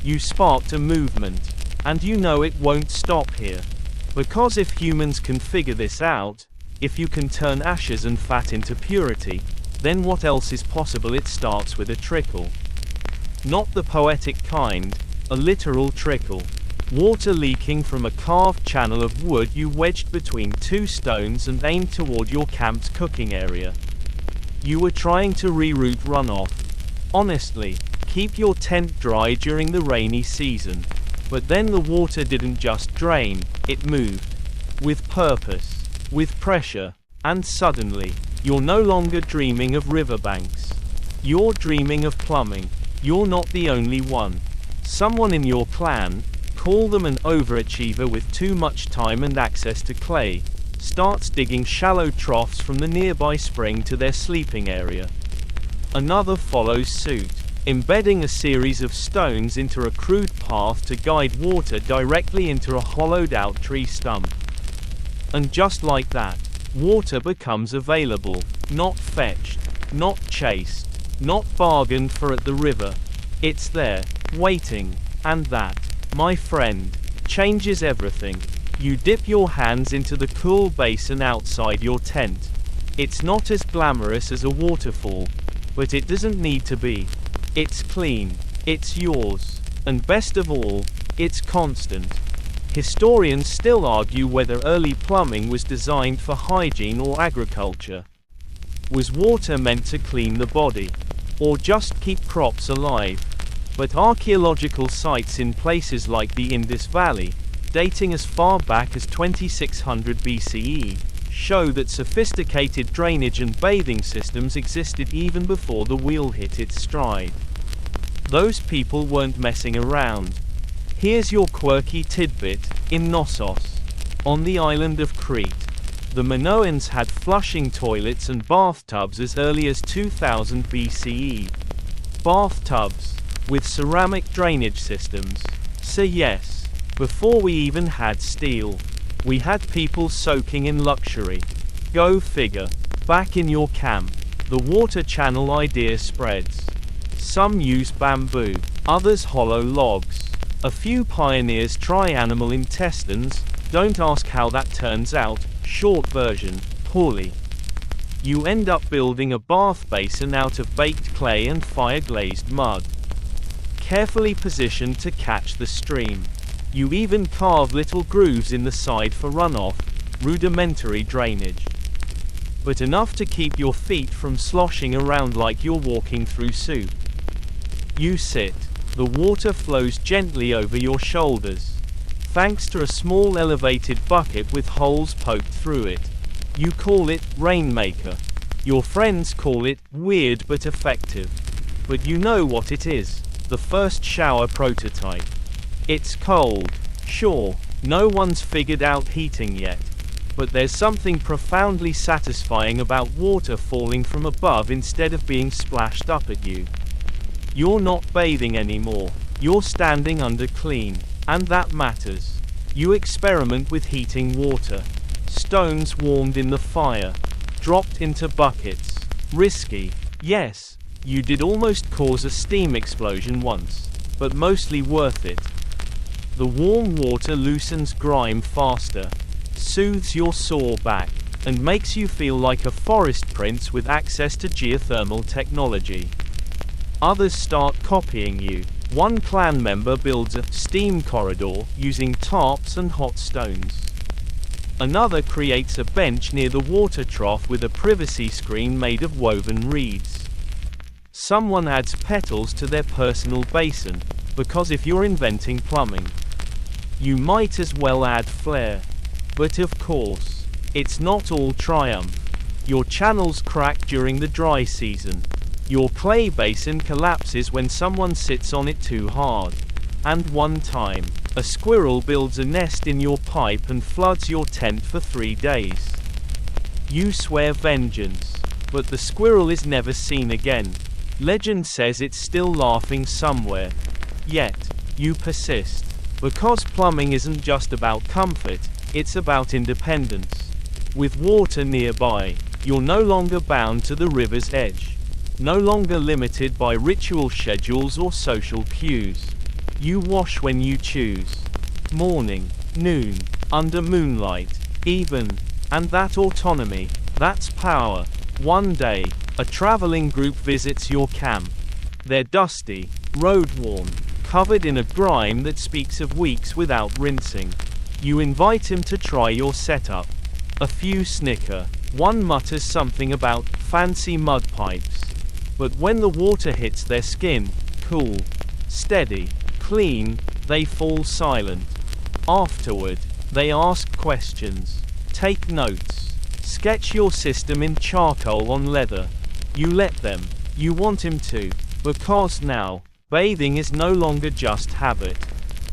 You sparked a movement. And you know it won't stop here. Because if humans can figure this out, if you can turn ashes and fat into purity, then what else is possible? It starts with a trickle. Not the poetic kind, a literal trickle. Water leaking from a carved channel of wood you wedged between two stones and aimed toward your camp's cooking area. You were trying to reroute runoff. Honestly, keep your tent dry during the rainy season. But then the water didn't just drain, it moved. With purpose, with pressure, and suddenly, you're no longer dreaming of riverbanks. You're dreaming of plumbing. You're not the only one. Someone in your clan, call them an overachiever with too much time and access to clay, starts digging shallow troughs from the nearby spring to their sleeping area. Another follows suit, embedding a series of stones into a crude path to guide water directly into a hollowed-out tree stump. And just like that, water becomes available, not fetched, not chased, not bargained for at the river. It's there, waiting, and that, my friend, changes everything. You dip your hands into the cool basin outside your tent. It's not as glamorous as a waterfall, but it doesn't need to be. It's clean, it's yours, and best of all, it's constant. Historians still argue whether early plumbing was designed for hygiene or agriculture. Was water meant to clean the body, or just keep crops alive? But archaeological sites in places like the Indus Valley, dating as far back as 2600 BCE, show that sophisticated drainage and bathing systems existed even before the wheel hit its stride. Those people weren't messing around. Here's your quirky tidbit: in Knossos, on the island of Crete, the Minoans had flushing toilets and bathtubs as early as 2000 BCE. Bathtubs with ceramic drainage systems. So yes, before we even had steel, we had people soaking in luxury. Go figure. Back in your camp, the water channel idea spreads. Some use bamboo, others hollow logs. A few pioneers try animal intestines. Don't ask how that turns out. Short version, poorly. You end up building a bath basin out of baked clay and fire-glazed mud, carefully positioned to catch the stream. You even carve little grooves in the side for runoff, rudimentary drainage. But enough to keep your feet from sloshing around like you're walking through soup. You sit. The water flows gently over your shoulders, thanks to a small elevated bucket with holes poked through it. You call it Rainmaker. Your friends call it weird but effective. But you know what it is: the first shower prototype. It's cold. Sure, no one's figured out heating yet. But there's something profoundly satisfying about water falling from above instead of being splashed up at you. You're not bathing anymore. You're standing under clean. And that matters. You experiment with heating water. Stones warmed in the fire, dropped into buckets. Risky. Yes, you did almost cause a steam explosion once, but mostly worth it. The warm water loosens grime faster, soothes your sore back, and makes you feel like a forest prince with access to geothermal technology. Others start copying you. One clan member builds a steam corridor using tarps and hot stones. Another creates a bench near the water trough with a privacy screen made of woven reeds. Someone adds petals to their personal basin, because if you're inventing plumbing, You might as well add flair. But of course, it's not all triumph. Your channels crack during the dry season. Your clay basin collapses when someone sits on it too hard. And one time, a squirrel builds a nest in your pipe and floods your tent for 3 days. You swear vengeance, but the squirrel is never seen again. Legend says it's still laughing somewhere. Yet, you persist. Because plumbing isn't just about comfort, it's about independence. With water nearby, you're no longer bound to the river's edge. No longer limited by ritual schedules or social cues. You wash when you choose. Morning, noon, under moonlight, even. And that autonomy, that's power. One day, a traveling group visits your camp. They're dusty, road-worn, covered in a grime that speaks of weeks without rinsing. You invite him to try your setup. A few snicker. One mutters something about fancy mud pipes. But when the water hits their skin, cool, steady, clean, they fall silent. Afterward, they ask questions. Take notes. Sketch your system in charcoal on leather. You let them. You want him to. Because now, bathing is no longer just habit.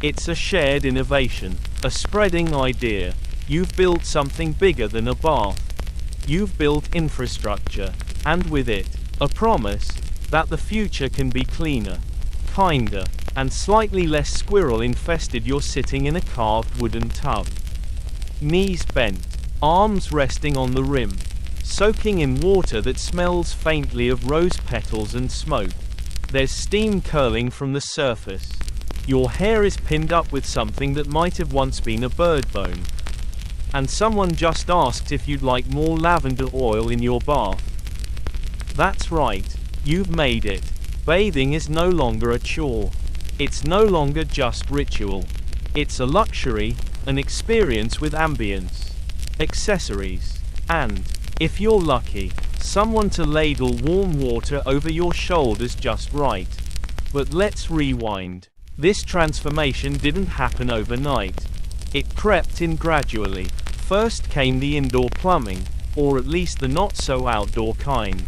It's a shared innovation. A spreading idea. You've built something bigger than a bath. You've built infrastructure. And with it, a promise that the future can be cleaner, kinder, and slightly less squirrel infested. You're sitting in a carved wooden tub. Knees bent. Arms resting on the rim, soaking in water that smells faintly of rose petals and smoke. There's steam curling from the surface. Your hair is pinned up with something that might have once been a bird bone. And someone just asked if you'd like more lavender oil in your bath. That's right, you've made it. Bathing is no longer a chore. It's no longer just ritual. It's a luxury, an experience with ambience, accessories, and, if you're lucky, someone to ladle warm water over your shoulders just right. But let's rewind. This transformation didn't happen overnight. It crept in gradually. First came the indoor plumbing, or at least the not-so-outdoor kind.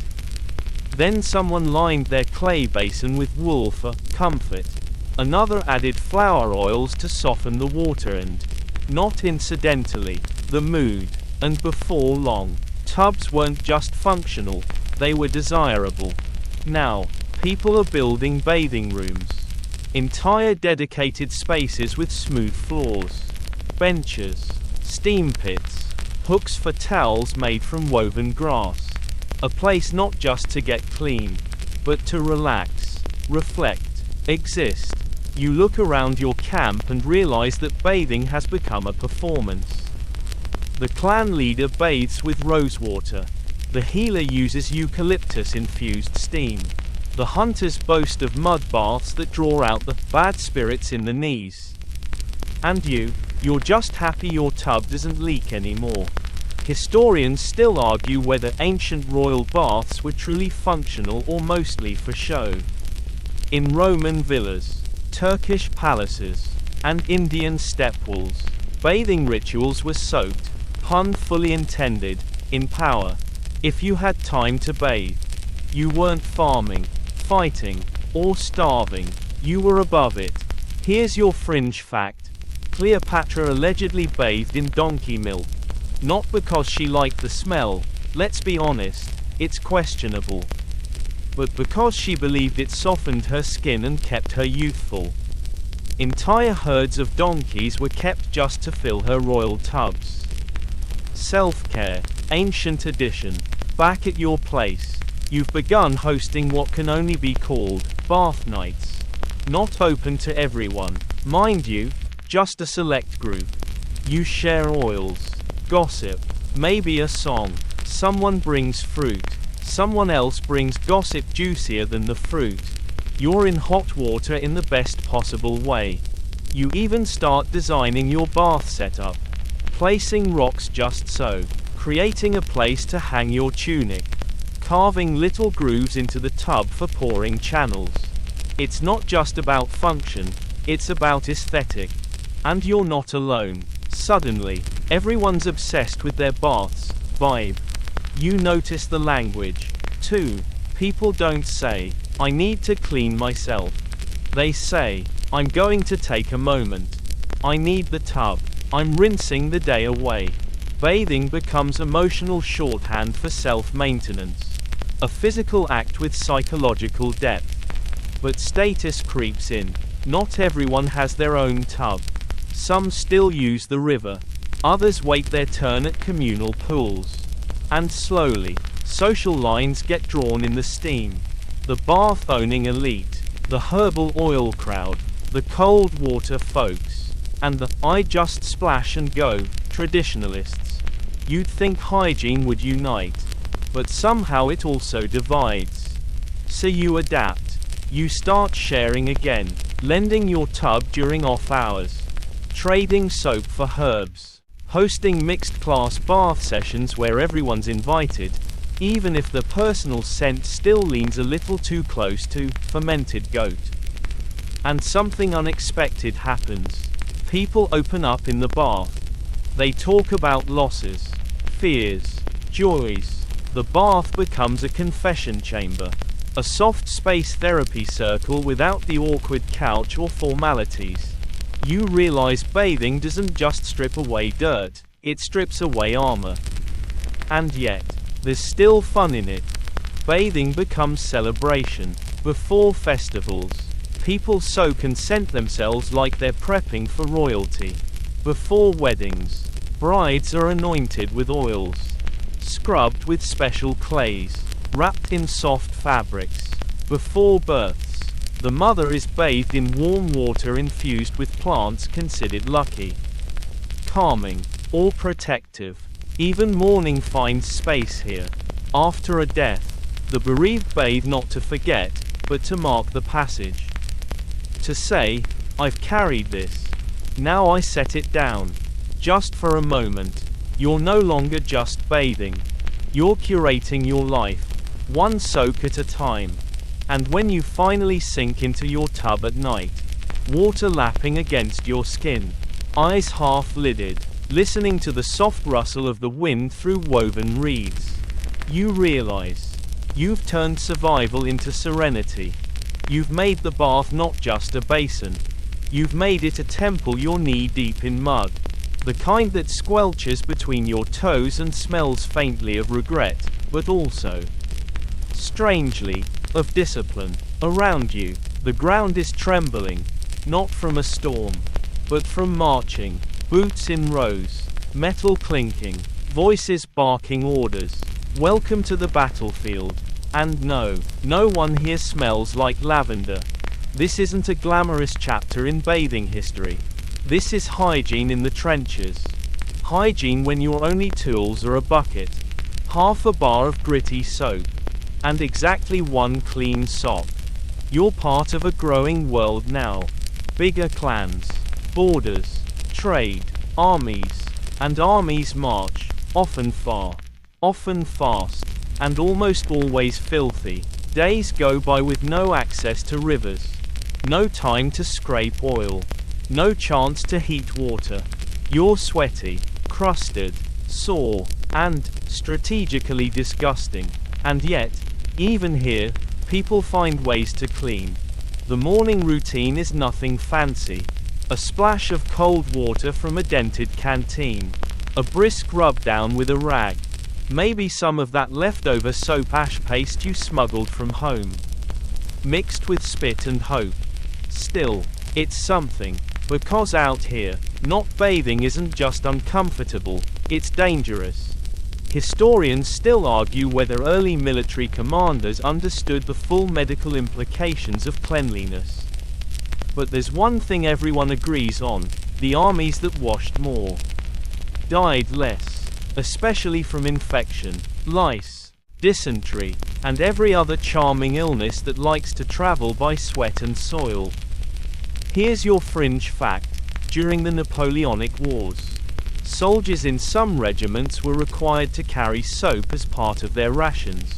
Then someone lined their clay basin with wool for comfort. Another added flower oils to soften the water and, not incidentally, the mood. And before long, tubs weren't just functional, they were desirable. Now, people are building bathing rooms. Entire dedicated spaces with smooth floors, benches, steam pits, hooks for towels made from woven grass. A place not just to get clean, but to relax, reflect, exist. You look around your camp and realize that bathing has become a performance. The clan leader bathes with rosewater. The healer uses eucalyptus-infused steam. The hunters boast of mud baths that draw out the bad spirits in the knees. And you're just happy your tub doesn't leak anymore. Historians still argue whether ancient royal baths were truly functional or mostly for show. In Roman villas, Turkish palaces, and Indian steppe walls, bathing rituals were soaked, pun fully intended, in power. If you had time to bathe, you weren't farming, fighting, or starving. You were above it. Here's your fringe fact. Cleopatra allegedly bathed in donkey milk. Not because she liked the smell, let's be honest, it's questionable. But because she believed it softened her skin and kept her youthful. Entire herds of donkeys were kept just to fill her royal tubs. Self-care, ancient edition. Back at your place, you've begun hosting what can only be called bath nights. Not open to everyone, mind you, just a select group. You share oils, gossip, maybe a song. Someone brings fruit, someone else brings gossip juicier than the fruit. You're in hot water in the best possible way. You even start designing your bath setup. Placing rocks just so, creating a place to hang your tunic, carving little grooves into the tub for pouring channels. It's not just about function, it's about aesthetic. And you're not alone. Suddenly, everyone's obsessed with their baths vibe. You notice the language, too. People don't say, "I need to clean myself." They say, "I'm going to take a moment. I need the tub. I'm rinsing the day away." Bathing becomes emotional shorthand for self-maintenance. A physical act with psychological depth. But status creeps in. Not everyone has their own tub. Some still use the river. Others wait their turn at communal pools. And slowly, social lines get drawn in the steam. The bath-owning elite, the herbal oil crowd, the cold water folks, and the "I just splash and go" traditionalists. You'd think hygiene would unite, but somehow it also divides. So you adapt. You start sharing again, lending your tub during off hours, trading soap for herbs, hosting mixed-class bath sessions where everyone's invited, even if the personal scent still leans a little too close to fermented goat. And something unexpected happens. People open up in the bath. They talk about losses, fears, joys. The bath becomes a confession chamber. A soft space therapy circle without the awkward couch or formalities. You realize bathing doesn't just strip away dirt, it strips away armor. And yet, there's still fun in it. Bathing becomes celebration. Before festivals, people soak and scent themselves like they're prepping for royalty. Before weddings, brides are anointed with oils, scrubbed with special clays, wrapped in soft fabrics. Before births, the mother is bathed in warm water infused with plants considered lucky, calming, or protective. Even mourning finds space here. After a death, the bereaved bathe not to forget, but to mark the passage. To say, "I've carried this. Now I set it down." Just for a moment. You're no longer just bathing. You're curating your life, one soak at a time. And when you finally sink into your tub at night, water lapping against your skin, eyes half-lidded, listening to the soft rustle of the wind through woven reeds, you realize you've turned survival into serenity. You've made the bath not just a basin. You've made it a temple you're knee-deep in mud. The kind that squelches between your toes and smells faintly of regret, but also, strangely, of discipline. Around you, the ground is trembling, not from a storm, but from marching. Boots in rows, metal clinking, voices barking orders. Welcome to the battlefield. And no one here smells like lavender. This isn't a glamorous chapter in bathing history. This is hygiene in the trenches. Hygiene when your only tools are a bucket, half a bar of gritty soap, and exactly one clean sock. You're part of a growing world now. Bigger clans, borders, trade, armies, and armies march, often far, often fast, and almost always filthy. Days go by with no access to rivers, no time to scrape oil, no chance to heat water. You're sweaty, crusted, sore, and strategically disgusting. And yet, even here, people find ways to clean. The morning routine is nothing fancy. A splash of cold water from a dented canteen. A brisk rub down with a rag. Maybe some of that leftover soap ash paste you smuggled from home. Mixed with spit and hope. Still, it's something. Because out here, not bathing isn't just uncomfortable, it's dangerous. Historians still argue whether early military commanders understood the full medical implications of cleanliness. But there's one thing everyone agrees on: the armies that washed more died less, especially from infection, lice, dysentery, and every other charming illness that likes to travel by sweat and soil. Here's your fringe fact. During the Napoleonic Wars, soldiers in some regiments were required to carry soap as part of their rations.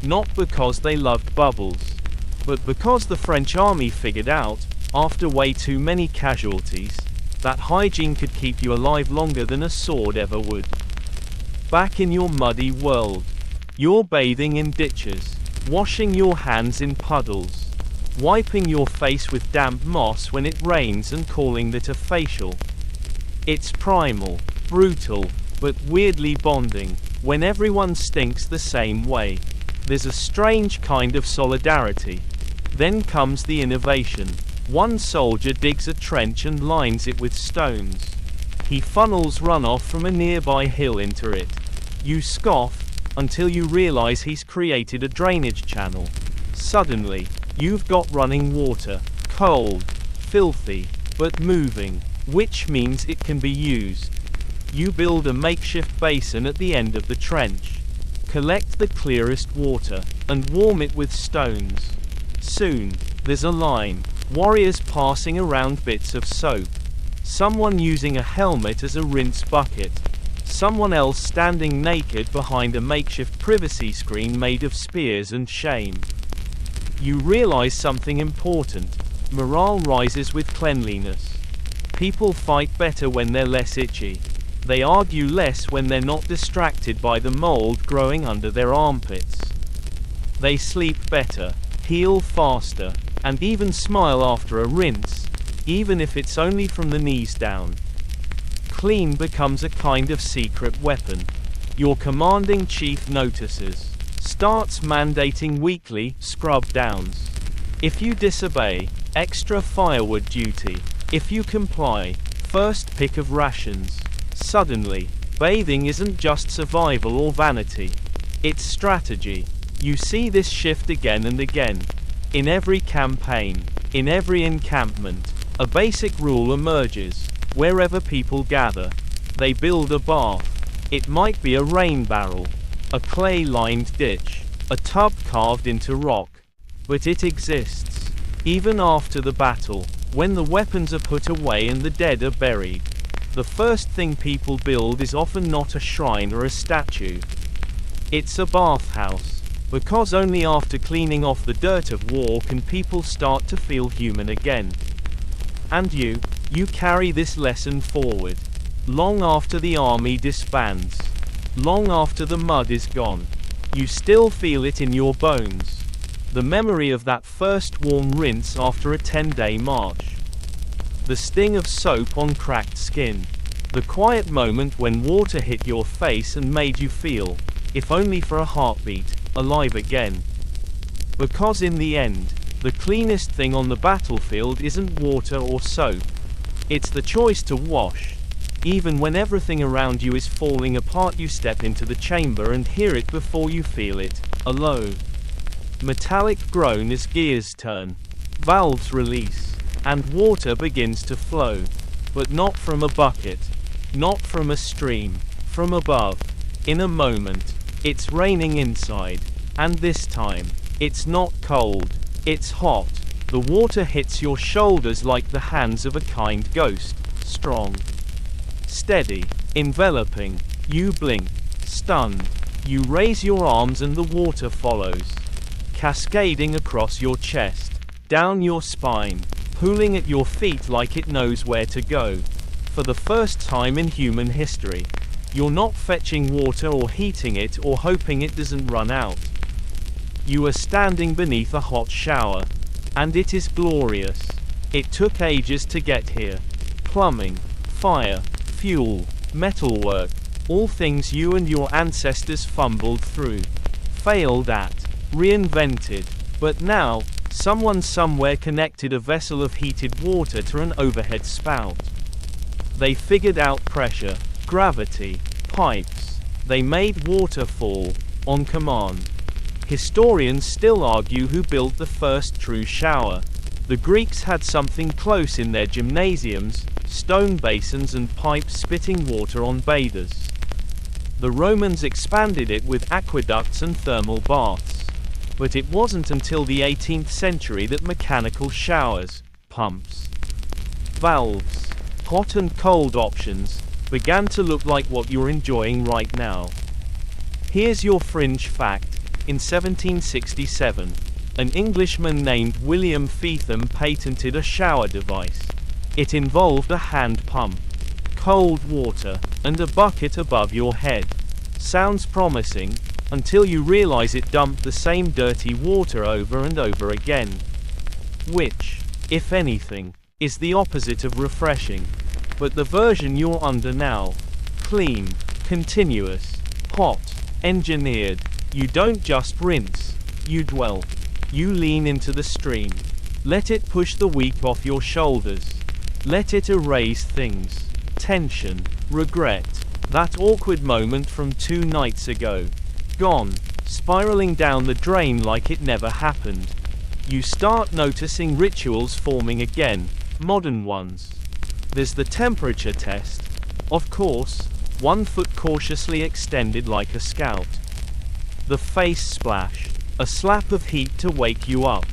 Not because they loved bubbles, but because the French army figured out, after way too many casualties, that hygiene could keep you alive longer than a sword ever would. Back in your muddy world. You're bathing in ditches, washing your hands in puddles, wiping your face with damp moss when it rains and calling it a facial. It's primal, brutal, but weirdly bonding. When everyone stinks the same way, there's a strange kind of solidarity. Then comes the innovation. One soldier digs a trench and lines it with stones. He funnels runoff from a nearby hill into it. You scoff, until you realize he's created a drainage channel. Suddenly, you've got running water, cold, filthy, but moving, which means it can be used. You build a makeshift basin at the end of the trench, collect the clearest water, and warm it with stones. Soon, there's a line, warriors passing around bits of soap, someone using a helmet as a rinse bucket, someone else standing naked behind a makeshift privacy screen made of spears and shame. You realize something important. Morale rises with cleanliness. People fight better when they're less itchy. They argue less when they're not distracted by the mold growing under their armpits. They sleep better, heal faster, and even smile after a rinse, even if it's only from the knees down. Clean becomes a kind of secret weapon. Your commanding chief notices, starts mandating weekly scrub downs. If you disobey, extra firewood duty. If you comply, first pick of rations. Suddenly, bathing isn't just survival or vanity. It's strategy. You see this shift again and again. In every campaign, in every encampment, a basic rule emerges. Wherever people gather, they build a bath. It might be a rain barrel, a clay-lined ditch, a tub carved into rock. But it exists. Even after the battle, when the weapons are put away and the dead are buried, the first thing people build is often not a shrine or a statue. It's a bathhouse, because only after cleaning off the dirt of war can people start to feel human again. And you carry this lesson forward. Long after the army disbands. Long after the mud is gone. You still feel it in your bones. The memory of that first warm rinse after a 10-day march. The sting of soap on cracked skin. The quiet moment when water hit your face and made you feel, if only for a heartbeat, alive again. Because in the end, the cleanest thing on the battlefield isn't water or soap. It's the choice to wash. Even when everything around you is falling apart, you step into the chamber and hear it before you feel it, a low, metallic groan as gears turn, valves release, and water begins to flow. But not from a bucket, not from a stream, from above. In a moment, it's raining inside, and this time, it's not cold, it's hot. The water hits your shoulders like the hands of a kind ghost, strong, steady, enveloping. You blink, stunned. You raise your arms and the water follows, cascading across your chest, down your spine, pooling at your feet like it knows where to go. For the first time in human history, you're not fetching water or heating it or hoping it doesn't run out. You are standing beneath a hot shower. And it is glorious. It took ages to get here. Plumbing, fire, fuel, metalwork, all things you and your ancestors fumbled through, failed at, reinvented. But now, someone somewhere connected a vessel of heated water to an overhead spout. They figured out pressure, gravity, pipes. They made water fall, on command. Historians still argue who built the first true shower. The Greeks had something close in their gymnasiums, stone basins and pipes spitting water on bathers. The Romans expanded it with aqueducts and thermal baths. But it wasn't until the 18th century that mechanical showers, pumps, valves, hot and cold options, began to look like what you're enjoying right now. Here's your fringe fact. In 1767, an Englishman named William Feetham patented a shower device. It involved a hand pump, cold water, and a bucket above your head. Sounds promising, until you realize it dumped the same dirty water over and over again. Which, if anything, is the opposite of refreshing. But the version you're under now, clean, continuous, hot, engineered, you don't just rinse, you dwell. You lean into the stream. Let it push the weight off your shoulders. Let it erase things. Tension, regret, that awkward moment from 2 nights ago. Gone, spiraling down the drain like it never happened. You start noticing rituals forming again, modern ones. There's the temperature test, of course, 1 foot cautiously extended like a scout. The face splash, a slap of heat to wake you up.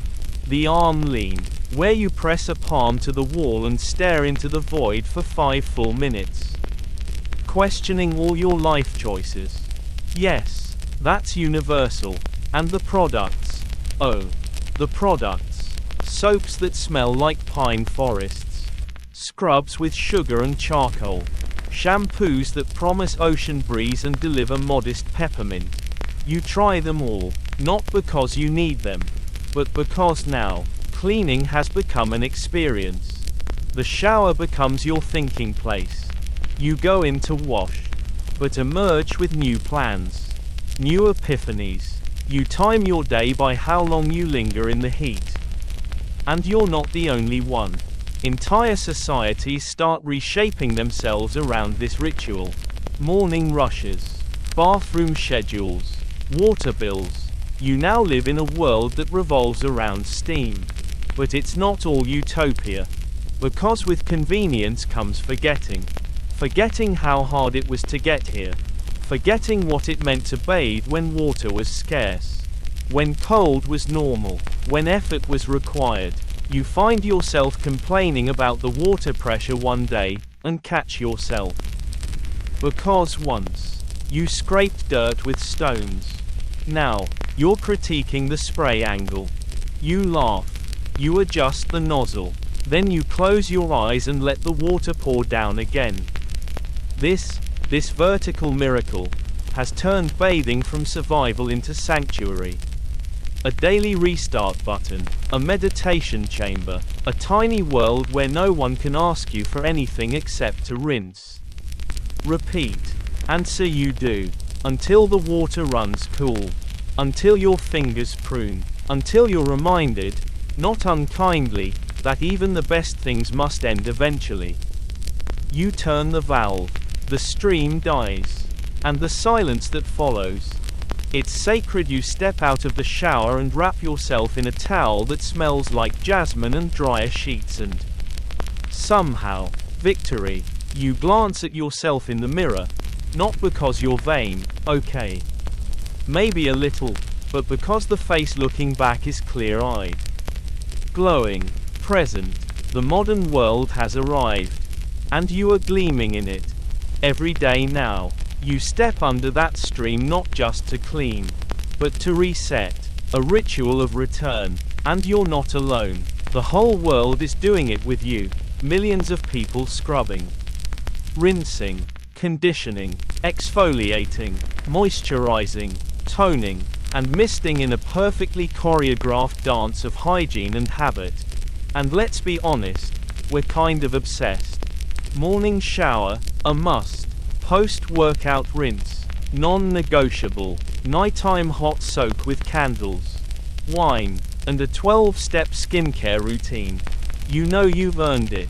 The arm lean, where you press a palm to the wall and stare into the void for 5 full minutes. Questioning all your life choices. Yes, that's universal. And the products. Oh, the products. Soaps that smell like pine forests. Scrubs with sugar and charcoal. Shampoos that promise ocean breeze and deliver modest peppermint. You try them all, not because you need them, but because now, cleaning has become an experience. The shower becomes your thinking place. You go in to wash, but emerge with new plans, new epiphanies. You time your day by how long you linger in the heat. And you're not the only one. Entire societies start reshaping themselves around this ritual. Morning rushes, bathroom schedules, water bills. You now live in a world that revolves around steam. But it's not all utopia. Because with convenience comes forgetting. Forgetting how hard it was to get here. Forgetting what it meant to bathe when water was scarce. When cold was normal. When effort was required. You find yourself complaining about the water pressure one day, and catch yourself. Because once, you scraped dirt with stones. Now, you're critiquing the spray angle. You laugh. You adjust the nozzle. Then you close your eyes and let the water pour down again. This vertical miracle, has turned bathing from survival into sanctuary. A daily restart button, a meditation chamber, a tiny world where no one can ask you for anything except to rinse. Repeat. And so you do. Until the water runs cool. Until your fingers prune. Until you're reminded, not unkindly, that even the best things must end eventually. You turn the valve. The stream dies. And the silence that follows. It's sacred. You step out of the shower and wrap yourself in a towel that smells like jasmine and dryer sheets and somehow, victory. You glance at yourself in the mirror, not because you're vain, okay. Maybe a little, but because the face looking back is clear-eyed. Glowing, present, the modern world has arrived. And you are gleaming in it. Every day now. You step under that stream not just to clean, but to reset, a ritual of return, and you're not alone. The whole world is doing it with you, millions of people scrubbing, rinsing, conditioning, exfoliating, moisturizing, toning, and misting in a perfectly choreographed dance of hygiene and habit. And let's be honest, we're kind of obsessed. Morning shower, a must. Post-workout rinse, non-negotiable. Nighttime hot soak with candles, wine, and a 12-step skincare routine. You know you've earned it.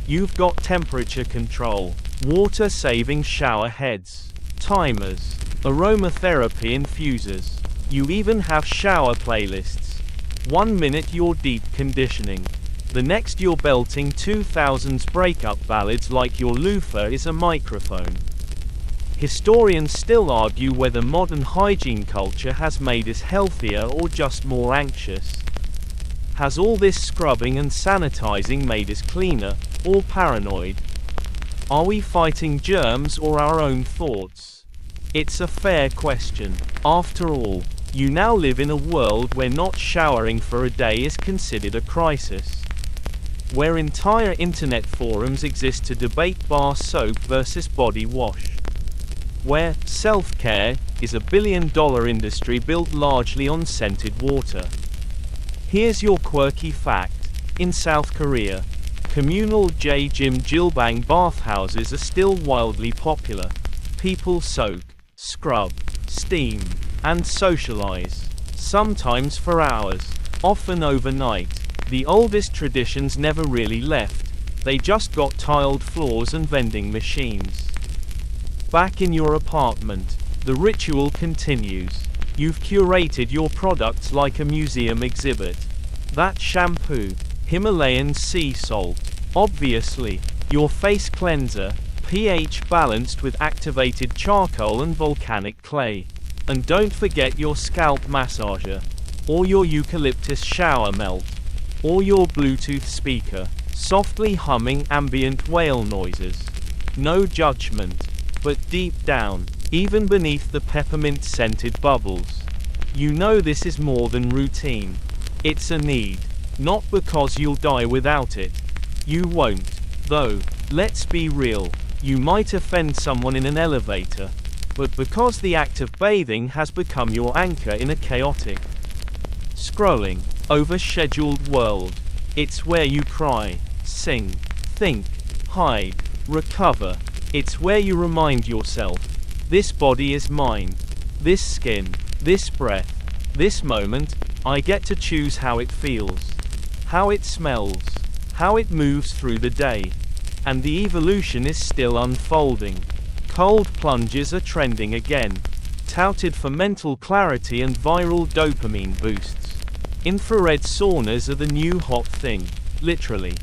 You've got temperature control, water-saving shower heads, timers, aromatherapy infusers. You even have shower playlists. 1 minute you're deep conditioning. The next you're belting 2000s breakup ballads like your loofah is a microphone. Historians still argue whether modern hygiene culture has made us healthier or just more anxious. Has all this scrubbing and sanitizing made us cleaner, or paranoid? Are we fighting germs or our own thoughts? It's a fair question. After all, you now live in a world where not showering for a day is considered a crisis. where entire internet forums exist to debate bar soap versus body wash, where self-care is a billion-dollar industry built largely on scented water. Here's your quirky fact. In South Korea, communal Jim Jilbang bathhouses are still wildly popular. People soak, scrub, steam, and socialize, sometimes for hours, often overnight. The oldest traditions never really left, they just got tiled floors and vending machines. Back in your apartment, the ritual continues. You've curated your products like a museum exhibit. That shampoo, Himalayan sea salt, obviously, your face cleanser, pH balanced with activated charcoal and volcanic clay. And don't forget your scalp massager, or your eucalyptus shower melt, or your Bluetooth speaker, softly humming ambient whale noises. No judgment, but deep down, even beneath the peppermint scented bubbles, you know this is more than routine. It's a need. Not because you'll die without it. You won't, though. Let's be real. You might offend someone in an elevator, but because the act of bathing has become your anchor in a chaotic, scrolling, overscheduled world. It's where you cry, sing, think, hide, recover. It's where you remind yourself, this body is mine. This skin, this breath, this moment, I get to choose how it feels, how it smells, how it moves through the day. And the evolution is still unfolding. Cold plunges are trending again, touted for mental clarity and viral dopamine boosts. Infrared saunas are the new hot thing, literally.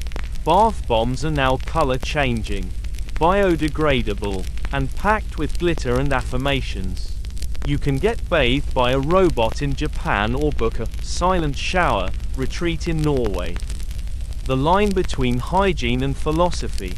Bath bombs are now color changing, biodegradable, and packed with glitter and affirmations. You can get bathed by a robot in Japan or book a silent shower retreat in Norway. The line between hygiene and philosophy,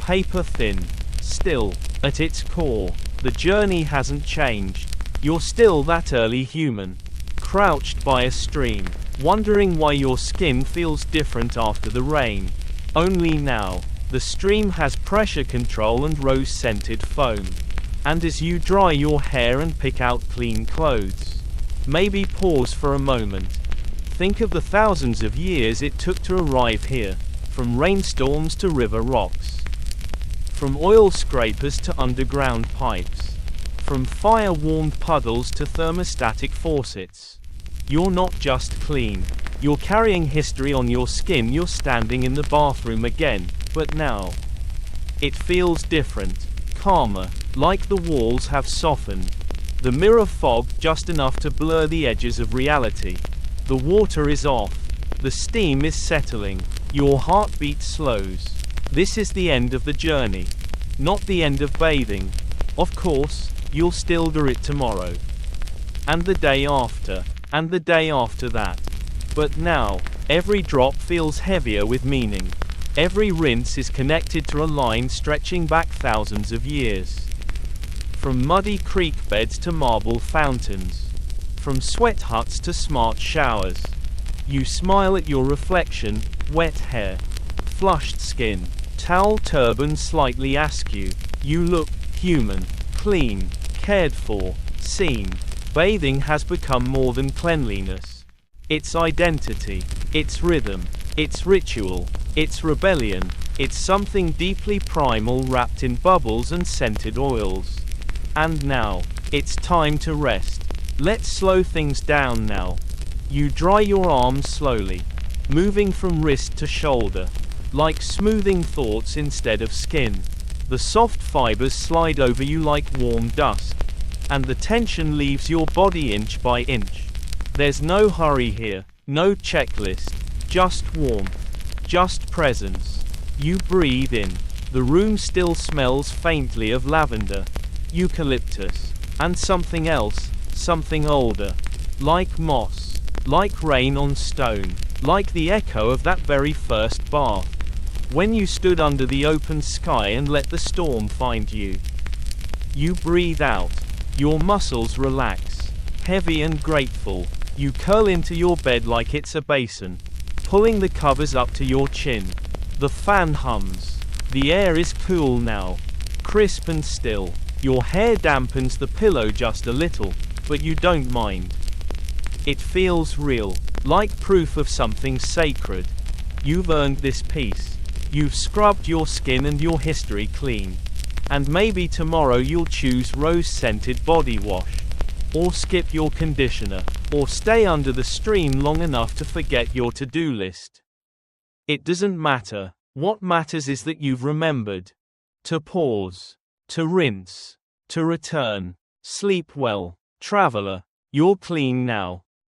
paper thin. Still, at its core, the journey hasn't changed. You're still that early human, crouched by a stream, wondering why your skin feels different after the rain. Only now, the stream has pressure control and rose-scented foam. And as you dry your hair and pick out clean clothes, maybe pause for a moment. Think of the thousands of years it took to arrive here, from rainstorms to river rocks, from oil scrapers to underground pipes, from fire-warmed puddles to thermostatic faucets. You're not just clean, you're carrying history on your skin. You're standing in the bathroom again, but now it feels different, calmer, like the walls have softened. The mirror fogged just enough to blur the edges of reality. The water is off. The steam is settling. Your heartbeat slows. This is the end of the journey, not the end of bathing. Of course, you'll still do it tomorrow, and the day after, and the day after that. But now, every drop feels heavier with meaning. Every rinse is connected to a line stretching back thousands of years. From muddy creek beds to marble fountains, from sweat huts to smart showers. You smile at your reflection, wet hair, flushed skin, towel turban slightly askew. You look human, clean, cared for, seen. Bathing has become more than cleanliness. It's identity, it's rhythm, it's ritual, it's rebellion, it's something deeply primal wrapped in bubbles and scented oils. And now, it's time to rest. Let's slow things down now. You dry your arms slowly, moving from wrist to shoulder, like smoothing thoughts instead of skin. The soft fibers slide over you like warm dust, and the tension leaves your body inch by inch. There's no hurry here, no checklist, just warmth, just presence. You breathe in. The room still smells faintly of lavender, eucalyptus, and something else, something older, like moss, like rain on stone, like the echo of that very first bath, when you stood under the open sky and let the storm find you. You breathe out, your muscles relax, heavy and grateful. You curl into your bed like it's a basin, pulling the covers up to your chin. The fan hums. The air is cool now. Crisp and still. Your hair dampens the pillow just a little, but you don't mind. It feels real, like proof of something sacred. You've earned this peace. You've scrubbed your skin and your history clean. And maybe tomorrow you'll choose rose-scented body wash. Or skip your conditioner. Or stay under the stream long enough to forget your to-do list. It doesn't matter. What matters is that you've remembered. To pause. To rinse. To return. Sleep well, traveler. You're clean now.